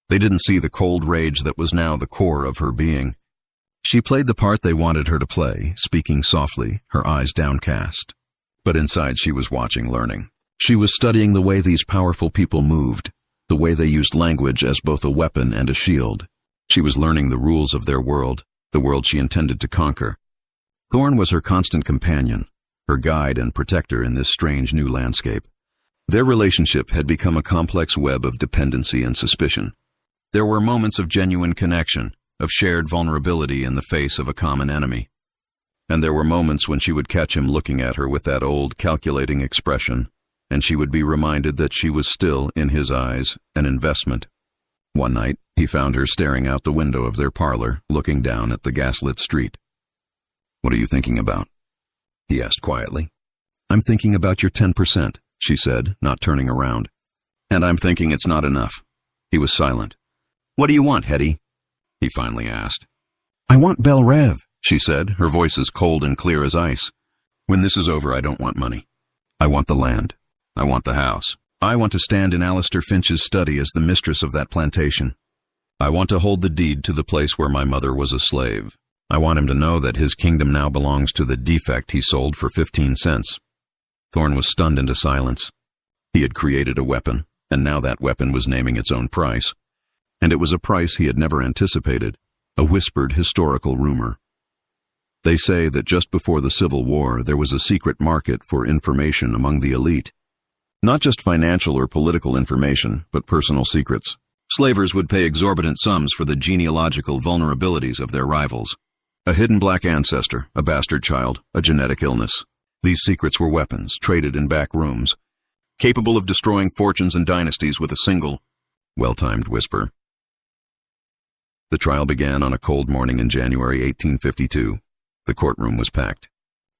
S1: They didn't see the cold rage that was now the core of her being. She played the part they wanted her to play, speaking softly, her eyes downcast. But inside she was watching, learning. She was studying the way these powerful people moved, the way they used language as both a weapon and a shield. She was learning the rules of their world, the world she intended to conquer. Thorne was her constant companion, her guide and protector in this strange new landscape. Their relationship had become a complex web of dependency and suspicion. There were moments of genuine connection, of shared vulnerability in the face of a common enemy. And there were moments when she would catch him looking at her with that old, calculating expression, and she would be reminded that she was still, in his eyes, an investment. One night, he found her staring out the window of their parlor, looking down at the gaslit street. "What are you thinking about?" he asked quietly. "I'm thinking about your 10%, she said, not turning around. "And I'm thinking it's not enough." He was silent. "What do you want, Hetty?" he finally asked. "I want Belle Reve," she said, her voice as cold and clear as ice. "When this is over, I don't want money. I want the land. I want the house. I want to stand in Alistair Finch's study as the mistress of that plantation. I want to hold the deed to the place where my mother was a slave. I want him to know that his kingdom now belongs to the defect he sold for 15 cents. Thorne was stunned into silence. He had created a weapon, and now that weapon was naming its own price. And it was a price he had never anticipated, a whispered historical rumor. They say that just before the Civil War there was a secret market for information among the elite. Not just financial or political information, but personal secrets. Slavers would pay exorbitant sums for the genealogical vulnerabilities of their rivals. A hidden black ancestor, a bastard child, a genetic illness. These secrets were weapons, traded in back rooms, capable of destroying fortunes and dynasties with a single, well-timed whisper. The trial began on a cold morning in January 1852. The The courtroom was packed.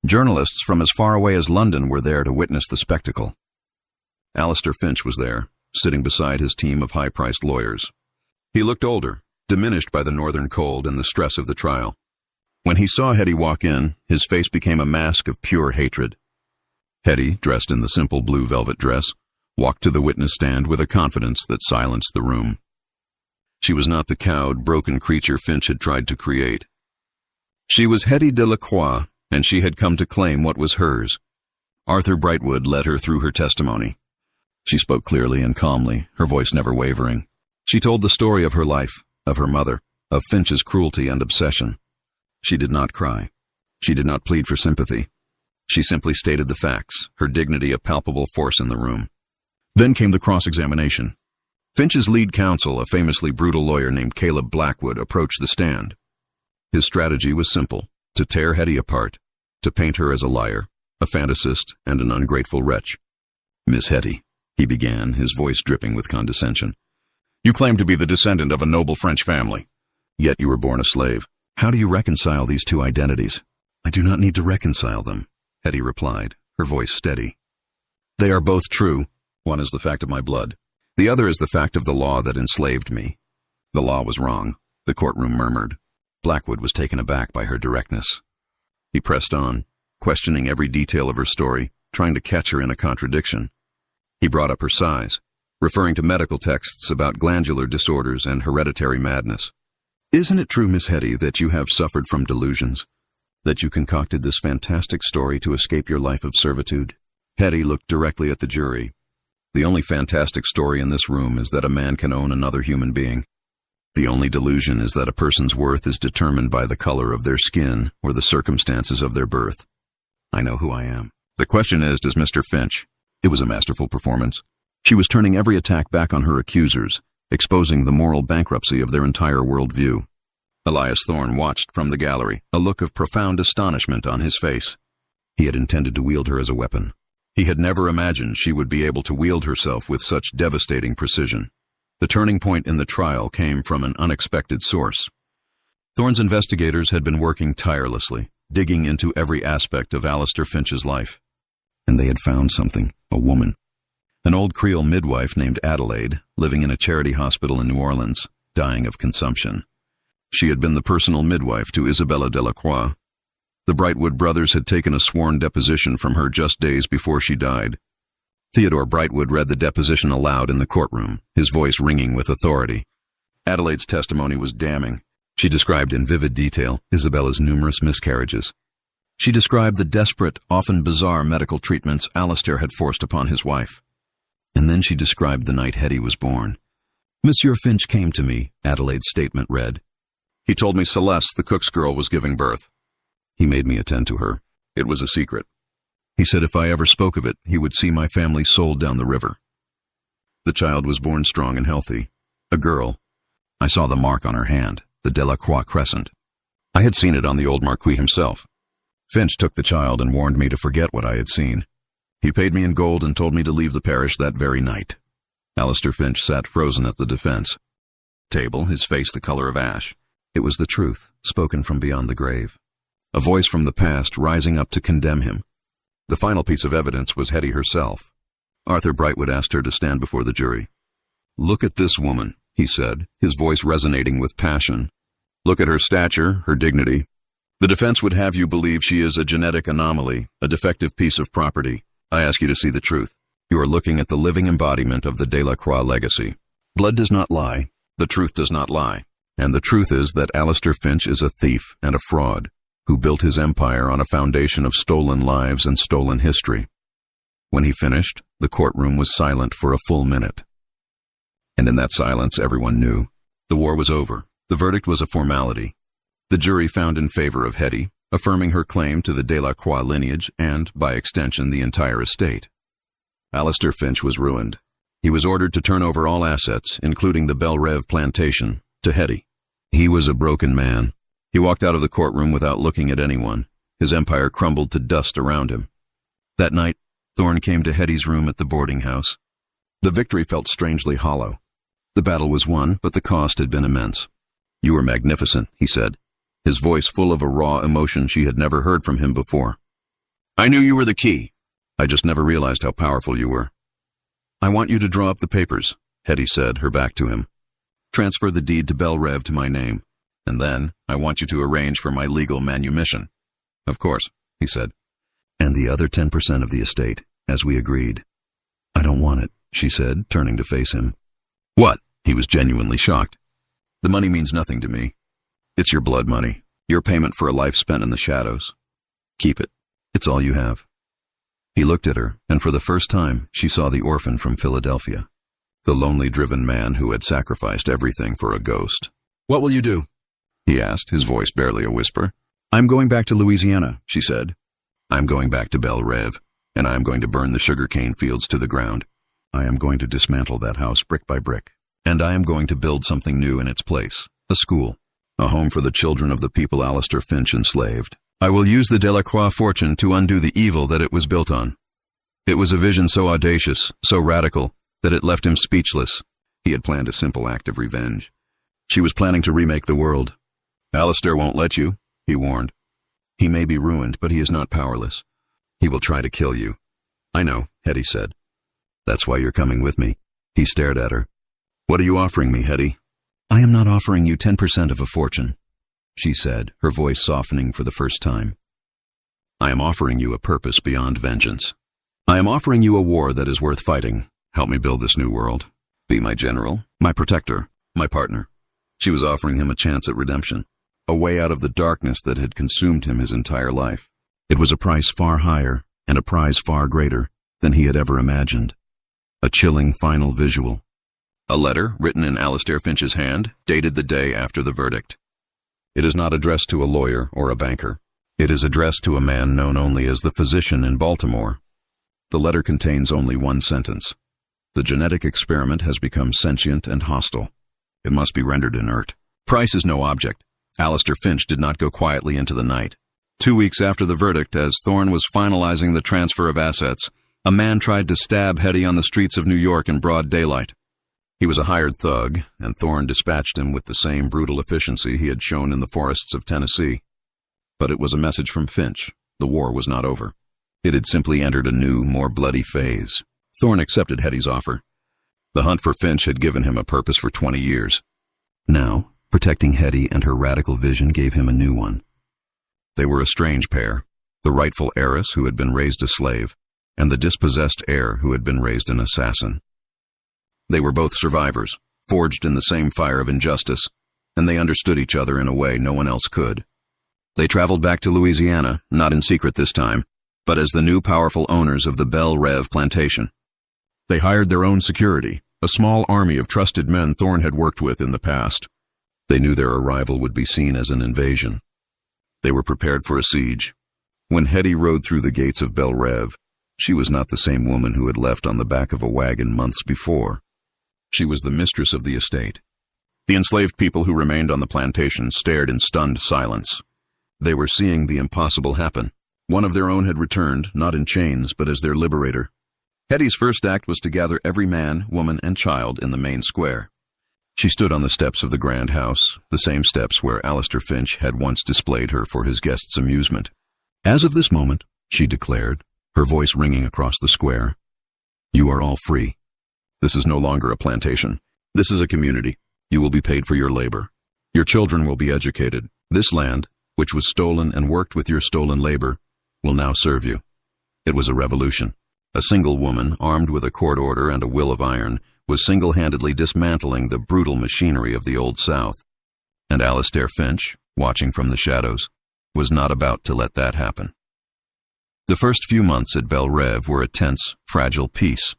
S1: Journalists from as far away as London were there to witness the spectacle. Alistair Finch was there, sitting beside his team of high-priced lawyers. He looked older, diminished by the northern cold and the stress of the trial. When he saw Hetty walk in, his face became a mask of pure hatred. Hetty, dressed in the simple blue velvet dress, walked to the witness stand with a confidence that silenced the room. She was not the cowed, broken creature Finch had tried to create. She was Hetty Delacroix, and she had come to claim what was hers. Arthur Brightwood led her through her testimony. She spoke clearly and calmly, her voice never wavering. She told the story of her life, of her mother, of Finch's cruelty and obsession. She did not cry. She did not plead for sympathy. She simply stated the facts, her dignity a palpable force in the room. Then came the cross-examination. Finch's lead counsel, a famously brutal lawyer named Caleb Blackwood, approached the stand. His strategy was simple: to tear Hetty apart, to paint her as a liar, a fantasist, and an ungrateful wretch. "Miss Hetty," he began, his voice dripping with condescension, "you claim to be the descendant of a noble French family, yet you were born a slave. How do you reconcile these two identities?" "I do not need to reconcile them," Hetty replied, her voice steady. "They are both true. One is the fact of my blood. The other is the fact of the law that enslaved me." "The law was wrong," the courtroom murmured. Blackwood was taken aback by her directness. He pressed on, questioning every detail of her story, trying to catch her in a contradiction. He brought up her size, referring to medical texts about glandular disorders and hereditary madness. "Isn't it true, Miss Hetty, that you have suffered from delusions? That you concocted this fantastic story to escape your life of servitude?" Hetty looked directly at the jury. "The only fantastic story in this room is that a man can own another human being. The only delusion is that a person's worth is determined by the color of their skin or the circumstances of their birth. I know who I am. The question is, does Mr. Finch?" It was a masterful performance. She was turning every attack back on her accusers, exposing the moral bankruptcy of their entire worldview. Elias Thorne watched from the gallery, a look of profound astonishment on his face. He had intended to wield her as a weapon. He had never imagined she would be able to wield herself with such devastating precision. The turning point in the trial came from an unexpected source. Thorne's investigators had been working tirelessly, digging into every aspect of Alistair Finch's life. And they had found something: a woman. An old Creole midwife named Adelaide, living in a charity hospital in New Orleans, dying of consumption. She had been the personal midwife to Isabella Delacroix. The Brightwood brothers had taken a sworn deposition from her just days before she died. Theodore Brightwood read the deposition aloud in the courtroom, his voice ringing with authority. Adelaide's testimony was damning. She described in vivid detail Isabella's numerous miscarriages. She described the desperate, often bizarre medical treatments Alistair had forced upon his wife. And then she described the night Hetty was born. "Monsieur Finch came to me," Adelaide's statement read. "He told me Celeste, the cook's girl, was giving birth. He made me attend to her. It was a secret. He said if I ever spoke of it, he would see my family sold down the river. The child was born strong and healthy. A girl. I saw the mark on her hand, the Delacroix crescent. I had seen it on the old Marquis himself. Finch took the child and warned me to forget what I had seen. He paid me in gold and told me to leave the parish that very night." Alistair Finch sat frozen at the defense table, his face the color of ash. It was the truth, spoken from beyond the grave. A voice from the past rising up to condemn him. The final piece of evidence was Hetty herself. Arthur Brightwood asked her to stand before the jury. "Look at this woman," he said, his voice resonating with passion. "Look at her stature, her dignity. The defense would have you believe she is a genetic anomaly, a defective piece of property. I ask you to see the truth. You are looking at the living embodiment of the Delacroix legacy. Blood does not lie. The truth does not lie. And the truth is that Alistair Finch is a thief and a fraud, who built his empire on a foundation of stolen lives and stolen history." When he finished, the courtroom was silent for a full minute. And in that silence, everyone knew. The war was over. The verdict was a formality. The jury found in favor of Hetty, affirming her claim to the Delacroix lineage and, by extension, the entire estate. Alistair Finch was ruined. He was ordered to turn over all assets, including the Belle Reve plantation, to Hetty. He was a broken man. He walked out of the courtroom without looking at anyone. His empire crumbled to dust around him. That night, Thorne came to Hetty's room at the boarding house. The victory felt strangely hollow. The battle was won, but the cost had been immense. "You were magnificent," he said. his voice full of a raw emotion she had never heard from him before. "I knew you were the key. I just never realized how powerful you were." "I want you to draw up the papers," Hetty said, her back to him. "Transfer the deed to Belle Rev to my name, and then I want you to arrange for my legal manumission." "Of course," he said. "And the other 10% of the estate, as we agreed." "I don't want it," she said, turning to face him. "What?" He was genuinely shocked. "The money means nothing to me. It's your blood money, your payment for a life spent in the shadows. Keep it. It's all you have." He looked at her, and for the first time, she saw the orphan from Philadelphia, the lonely, driven man who had sacrificed everything for a ghost. "What will you do?" he asked, his voice barely a whisper. "I'm going back to Louisiana," she said. "I'm going back to Belle Rev, and I am going to burn the sugarcane fields to the ground. I am going to dismantle that house brick by brick, and I am going to build something new in its place, a school, a home for the children of the people Alistair Finch enslaved. I will use the Delacroix fortune to undo the evil that it was built on." It was a vision so audacious, so radical, that it left him speechless. He had planned a simple act of revenge. She was planning to remake the world. "Alistair won't let you," he warned. "He may be ruined, but he is not powerless. He will try to kill you." "I know," Hetty said. "That's why you're coming with me." He stared at her. "What are you offering me, Hetty?" "I am not offering you 10% of a fortune," she said, her voice softening for the first time. "I am offering you a purpose beyond vengeance. I am offering you a war that is worth fighting. Help me build this new world. Be my general, my protector, my partner." She was offering him a chance at redemption, a way out of the darkness that had consumed him his entire life. It was a price far higher, and a prize far greater, than he had ever imagined. A chilling final visual. A letter, written in Alistair Finch's hand, dated the day after the verdict. It is not addressed to a lawyer or a banker. It is addressed to a man known only as the physician in Baltimore. The letter contains only one sentence. The genetic experiment has become sentient and hostile. It must be rendered inert. Price is no object. Alistair Finch did not go quietly into the night. 2 weeks after the verdict, as Thorne was finalizing the transfer of assets, a man tried to stab Hetty on the streets of New York in broad daylight. He was a hired thug, and Thorne dispatched him with the same brutal efficiency he had shown in the forests of Tennessee. But it was a message from Finch. The war was not over. It had simply entered a new, more bloody phase. Thorne accepted Hetty's offer. The hunt for Finch had given him a purpose for 20 years. Now, protecting Hetty and her radical vision gave him a new one. They were a strange pair, the rightful heiress who had been raised a slave, and the dispossessed heir who had been raised an assassin. They were both survivors, forged in the same fire of injustice, and they understood each other in a way no one else could. They traveled back to Louisiana, not in secret this time, but as the new powerful owners of the Belle Rev Plantation. They hired their own security, a small army of trusted men Thorne had worked with in the past. They knew their arrival would be seen as an invasion. They were prepared for a siege. When Hetty rode through the gates of Belle Rev, she was not the same woman who had left on the back of a wagon months before. She was the mistress of the estate. The enslaved people who remained on the plantation stared in stunned silence. They were seeing the impossible happen. One of their own had returned, not in chains, but as their liberator. Hetty's first act was to gather every man, woman, and child in the main square. She stood on the steps of the grand house, the same steps where Alistair Finch had once displayed her for his guests' amusement. "As of this moment," she declared, her voice ringing across the square, "you are all free. This is no longer a plantation. This is a community. You will be paid for your labor. Your children will be educated. This land, which was stolen and worked with your stolen labor, will now serve you." It was a revolution. A single woman, armed with a court order and a will of iron, was single-handedly dismantling the brutal machinery of the Old South. And Alistair Finch, watching from the shadows, was not about to let that happen. The first few months at Belle Rev were a tense, fragile peace.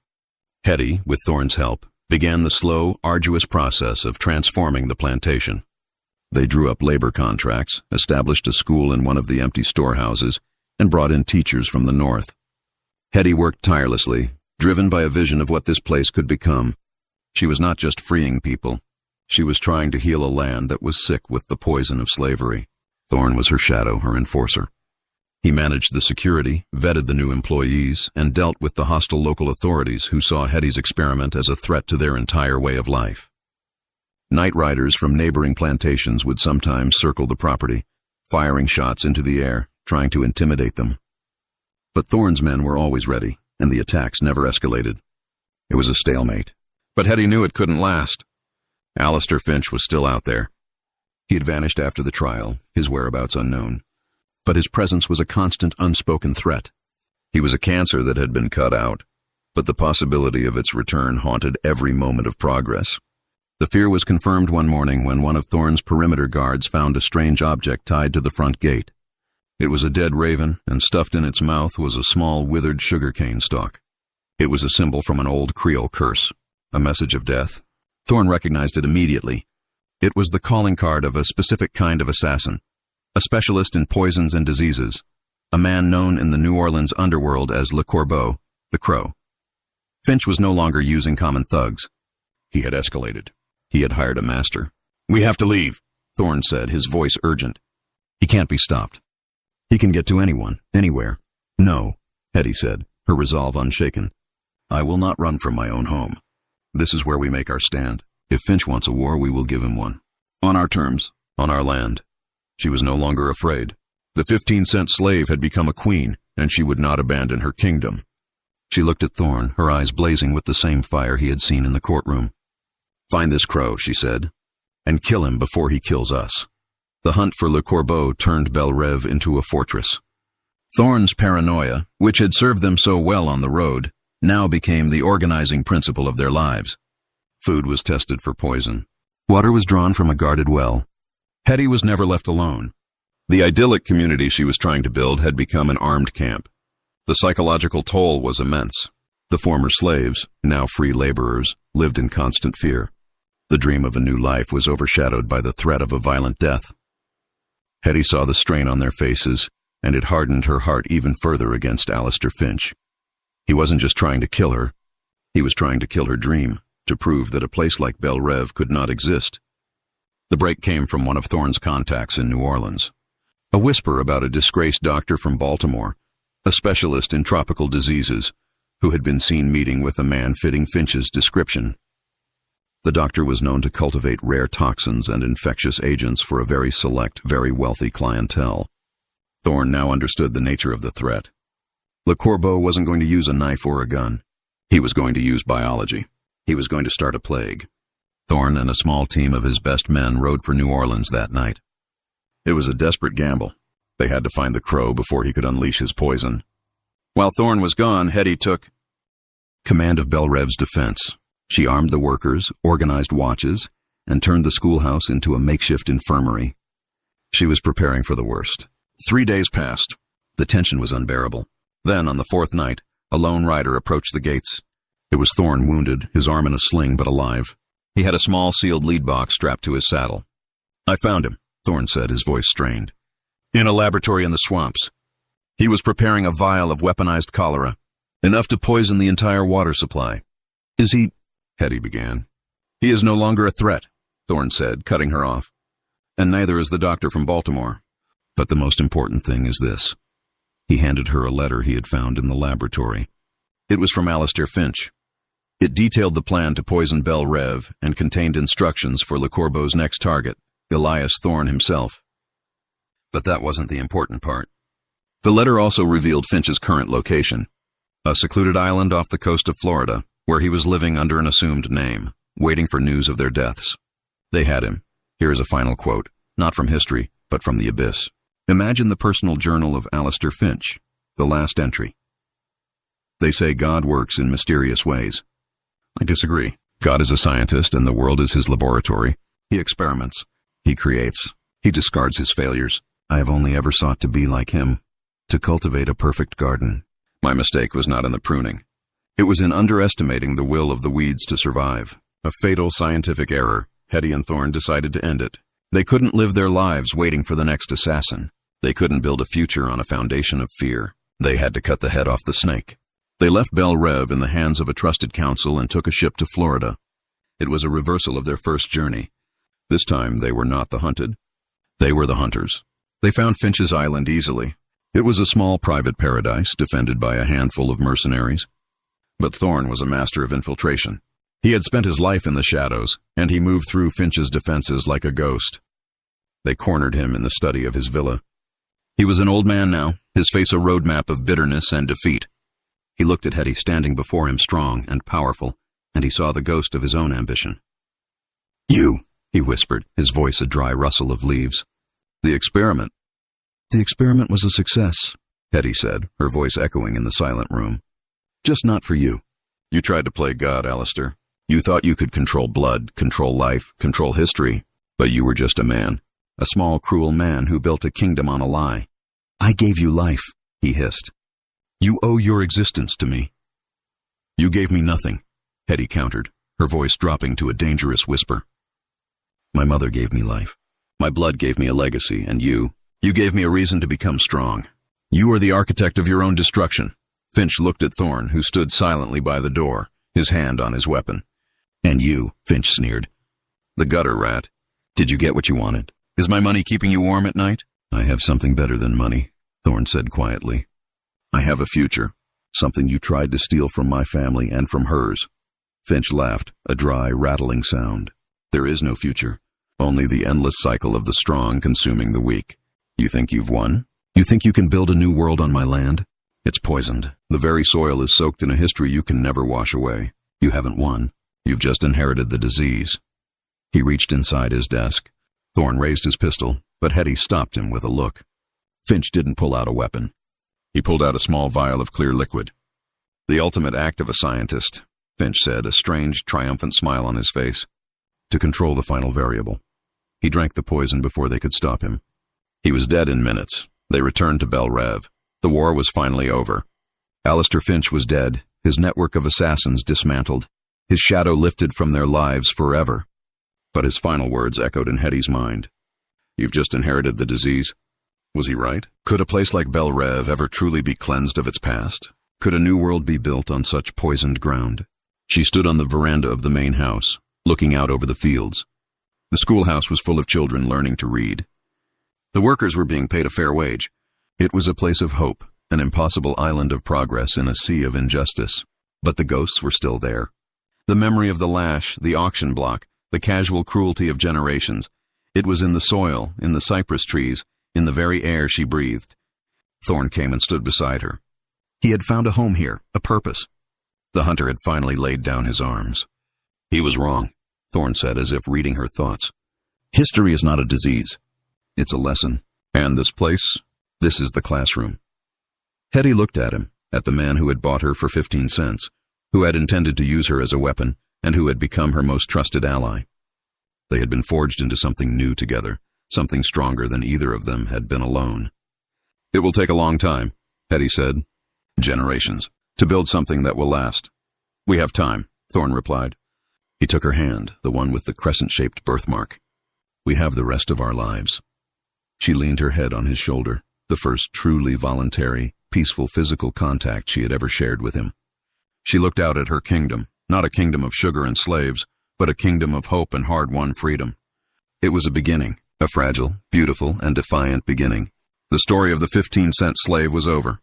S1: Hetty, with Thorne's help, began the slow, arduous process of transforming the plantation. They drew up labor contracts, established a school in one of the empty storehouses, and brought in teachers from the north. Hetty worked tirelessly, driven by a vision of what this place could become. She was not just freeing people. She was trying to heal a land that was sick with the poison of slavery. Thorne was her shadow, her enforcer. He managed the security, vetted the new employees, and dealt with the hostile local authorities who saw Hetty's experiment as a threat to their entire way of life. Night riders from neighboring plantations would sometimes circle the property, firing shots into the air, trying to intimidate them. But Thorne's men were always ready, and the attacks never escalated. It was a stalemate. But Hetty knew it couldn't last. Alistair Finch was still out there. He had vanished after the trial, his whereabouts unknown. But his presence was a constant, unspoken threat. He was a cancer that had been cut out, but the possibility of its return haunted every moment of progress. The fear was confirmed one morning when one of Thorne's perimeter guards found a strange object tied to the front gate. It was a dead raven, and stuffed in its mouth was a small, withered sugarcane stalk. It was a symbol from an old Creole curse, a message of death. Thorne recognized it immediately. It was the calling card of a specific kind of assassin, a specialist in poisons and diseases, a man known in the New Orleans underworld as Le Corbeau, the Crow. Finch was no longer using common thugs. He had escalated. He had hired a master. "We have to leave," Thorne said, his voice urgent. "He can't be stopped. He can get to anyone, anywhere." "No," Hetty said, her resolve unshaken. "I will not run from my own home. This is where we make our stand. If Finch wants a war, we will give him one. On our terms, on our land." She was no longer afraid. The 15-cent slave had become a queen, and she would not abandon her kingdom. She looked at Thorne, her eyes blazing with the same fire he had seen in the courtroom. "Find this crow," she said, "and kill him before he kills us." The hunt for Le Corbeau turned Belle Reve into a fortress. Thorne's paranoia, which had served them so well on the road, now became the organizing principle of their lives. Food was tested for poison. Water was drawn from a guarded well. Hetty was never left alone. The idyllic community she was trying to build had become an armed camp. The psychological toll was immense. The former slaves, now free laborers, lived in constant fear. The dream of a new life was overshadowed by the threat of a violent death. Hetty saw the strain on their faces, and it hardened her heart even further against Alistair Finch. He wasn't just trying to kill her. He was trying to kill her dream, to prove that a place like Belle Reve could not exist. The break came from one of Thorne's contacts in New Orleans. A whisper about a disgraced doctor from Baltimore, a specialist in tropical diseases, who had been seen meeting with a man fitting Finch's description. The doctor was known to cultivate rare toxins and infectious agents for a very select, very wealthy clientele. Thorne now understood the nature of the threat. Le Corbeau wasn't going to use a knife or a gun. He was going to use biology. He was going to start a plague. Thorne and a small team of his best men rode for New Orleans that night. It was a desperate gamble. They had to find the crow before he could unleash his poison. While Thorne was gone, Hetty took command of Belle Reve's defense. She armed the workers, organized watches, and turned the schoolhouse into a makeshift infirmary. She was preparing for the worst. 3 days passed. The tension was unbearable. Then, on the fourth night, a lone rider approached the gates. It was Thorne, wounded, his arm in a sling but alive. He had a small sealed lead box strapped to his saddle. "I found him," Thorne said, his voice strained. "In a laboratory in the swamps. He was preparing a vial of weaponized cholera, enough to poison the entire water supply." "Is he—" Hetty began. "He is no longer a threat," Thorne said, cutting her off. "And neither is the doctor from Baltimore. But the most important thing is this." He handed her a letter he had found in the laboratory. It was from Alistair Finch. It detailed the plan to poison Belle Reve and contained instructions for Le Corbeau's next target, Elias Thorne himself. But that wasn't the important part. The letter also revealed Finch's current location, a secluded island off the coast of Florida, where he was living under an assumed name, waiting for news of their deaths. They had him. Here is a final quote, not from history, but from the abyss. Imagine the personal journal of Alistair Finch, the last entry. "They say God works in mysterious ways. I disagree. God is a scientist and the world is his laboratory. He experiments. He creates. He discards his failures. I have only ever sought to be like him, to cultivate a perfect garden. My mistake was not in the pruning. It was in underestimating the will of the weeds to survive. A fatal scientific error. Hetty and Thorne decided to end it. They couldn't live their lives waiting for the next assassin. They couldn't build a future on a foundation of fear. They had to cut the head off the snake. They left Belle Reve in the hands of a trusted counsel and took a ship to Florida. It was a reversal of their first journey. This time they were not the hunted. They were the hunters. They found Finch's Island easily. It was a small private paradise defended by a handful of mercenaries. But Thorne was a master of infiltration. He had spent his life in the shadows, and he moved through Finch's defenses like a ghost. They cornered him in the study of his villa. He was an old man now, his face a roadmap of bitterness and defeat. He looked at Hetty standing before him strong and powerful, and he saw the ghost of his own ambition. "You," he whispered, his voice a dry rustle of leaves. "The experiment." "The experiment was a success," Hetty said, her voice echoing in the silent room. "Just not for you. You tried to play God, Alistair. You thought you could control blood, control life, control history, but you were just a man, a small, cruel man who built a kingdom on a lie. I gave you life," he hissed. "You owe your existence to me." "You gave me nothing," Hetty countered, her voice dropping to a dangerous whisper. "My mother gave me life. My blood gave me a legacy, and you gave me a reason to become strong. You are the architect of your own destruction." Finch looked at Thorne, who stood silently by the door, his hand on his weapon. "And you," Finch sneered. "The gutter rat. Did you get what you wanted? Is my money keeping you warm at night?" "I have something better than money," Thorne said quietly. "I have a future, something you tried to steal from my family and from hers." Finch laughed, a dry, rattling sound. "There is no future, only the endless cycle of the strong consuming the weak. You think you've won? You think you can build a new world on my land? It's poisoned. The very soil is soaked in a history you can never wash away. You haven't won. You've just inherited the disease." He reached inside his desk. Thorne raised his pistol, but Hetty stopped him with a look. Finch didn't pull out a weapon. He pulled out a small vial of clear liquid. "The ultimate act of a scientist," Finch said, a strange, triumphant smile on his face. "To control the final variable." He drank the poison before they could stop him. He was dead in minutes. They returned to Bel Rev. The war was finally over. Alistair Finch was dead, his network of assassins dismantled, his shadow lifted from their lives forever. But his final words echoed in Hetty's mind. "You've just inherited the disease." Was he right? Could a place like Bel Rev ever truly be cleansed of its past? Could a new world be built on such poisoned ground? She stood on the veranda of the main house, looking out over the fields. The schoolhouse was full of children learning to read. The workers were being paid a fair wage. It was a place of hope, an impossible island of progress in a sea of injustice. But the ghosts were still there. The memory of the lash, the auction block, the casual cruelty of generations. It was in the soil, in the cypress trees, in the very air she breathed. Thorne came and stood beside her. He had found a home here, a purpose. The hunter had finally laid down his arms. "He was wrong," Thorne said, as if reading her thoughts. "History is not a disease. It's a lesson. And this place, this is the classroom." Hetty looked at him, at the man who had bought her for 15 cents, who had intended to use her as a weapon, and who had become her most trusted ally. They had been forged into something new together, something stronger than either of them had been alone. "It will take a long time," Hetty said. "Generations, to build something that will last." "We have time," Thorne replied. He took her hand, the one with the crescent-shaped birthmark. "We have the rest of our lives." She leaned her head on his shoulder, the first truly voluntary, peaceful physical contact she had ever shared with him. She looked out at her kingdom, not a kingdom of sugar and slaves, but a kingdom of hope and hard-won freedom. It was a beginning, a fragile, beautiful, and defiant beginning. The story of the 15-cent slave was over.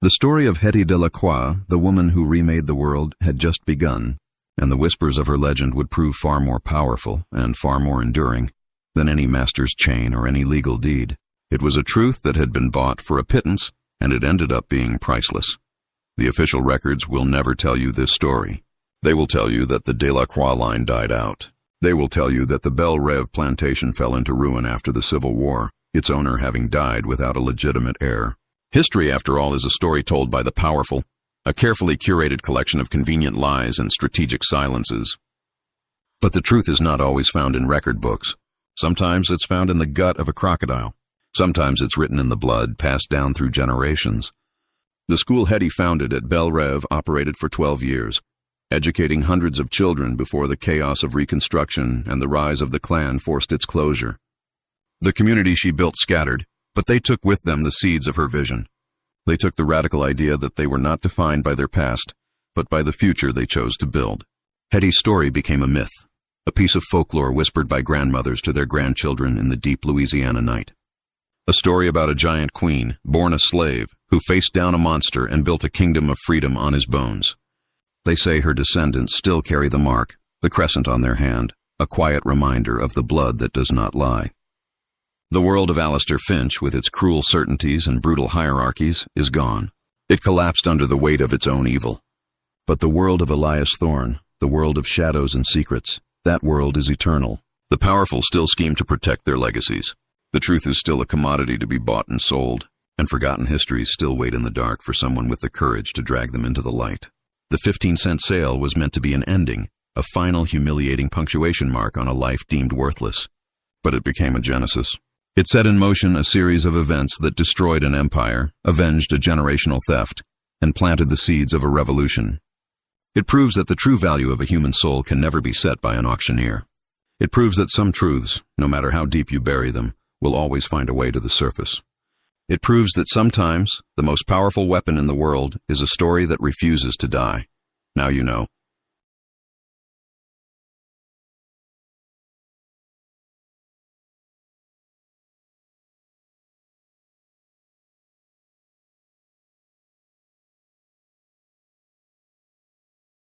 S1: The story of Hetty Delacroix, the woman who remade the world, had just begun, and the whispers of her legend would prove far more powerful and far more enduring than any master's chain or any legal deed. It was a truth that had been bought for a pittance, and it ended up being priceless. The official records will never tell you this story. They will tell you that the Delacroix line died out. They will tell you that the Bel Rev plantation fell into ruin after the Civil War, its owner having died without a legitimate heir. History, after all, is a story told by the powerful, a carefully curated collection of convenient lies and strategic silences. But the truth is not always found in record books. Sometimes it's found in the gut of a crocodile. Sometimes it's written in the blood, passed down through generations. The school Hetty founded at Bel Rev operated for 12 years, educating hundreds of children before the chaos of Reconstruction and the rise of the Klan forced its closure. The community she built scattered, but they took with them the seeds of her vision. They took the radical idea that they were not defined by their past, but by the future they chose to build. Hetty's story became a myth, a piece of folklore whispered by grandmothers to their grandchildren in the deep Louisiana night. A story about a giant queen, born a slave, who faced down a monster and built a kingdom of freedom on his bones. They say her descendants still carry the mark, the crescent on their hand, a quiet reminder of the blood that does not lie. The world of Alistair Finch, with its cruel certainties and brutal hierarchies, is gone. It collapsed under the weight of its own evil. But the world of Elias Thorne, the world of shadows and secrets, that world is eternal. The powerful still scheme to protect their legacies. The truth is still a commodity to be bought and sold, and forgotten histories still wait in the dark for someone with the courage to drag them into the light. The 15-cent sale was meant to be an ending, a final humiliating punctuation mark on a life deemed worthless. But it became a genesis. It set in motion a series of events that destroyed an empire, avenged a generational theft, and planted the seeds of a revolution. It proves that the true value of a human soul can never be set by an auctioneer. It proves that some truths, no matter how deep you bury them, will always find a way to the surface. It proves that sometimes the most powerful weapon in the world is a story that refuses to die. Now you know.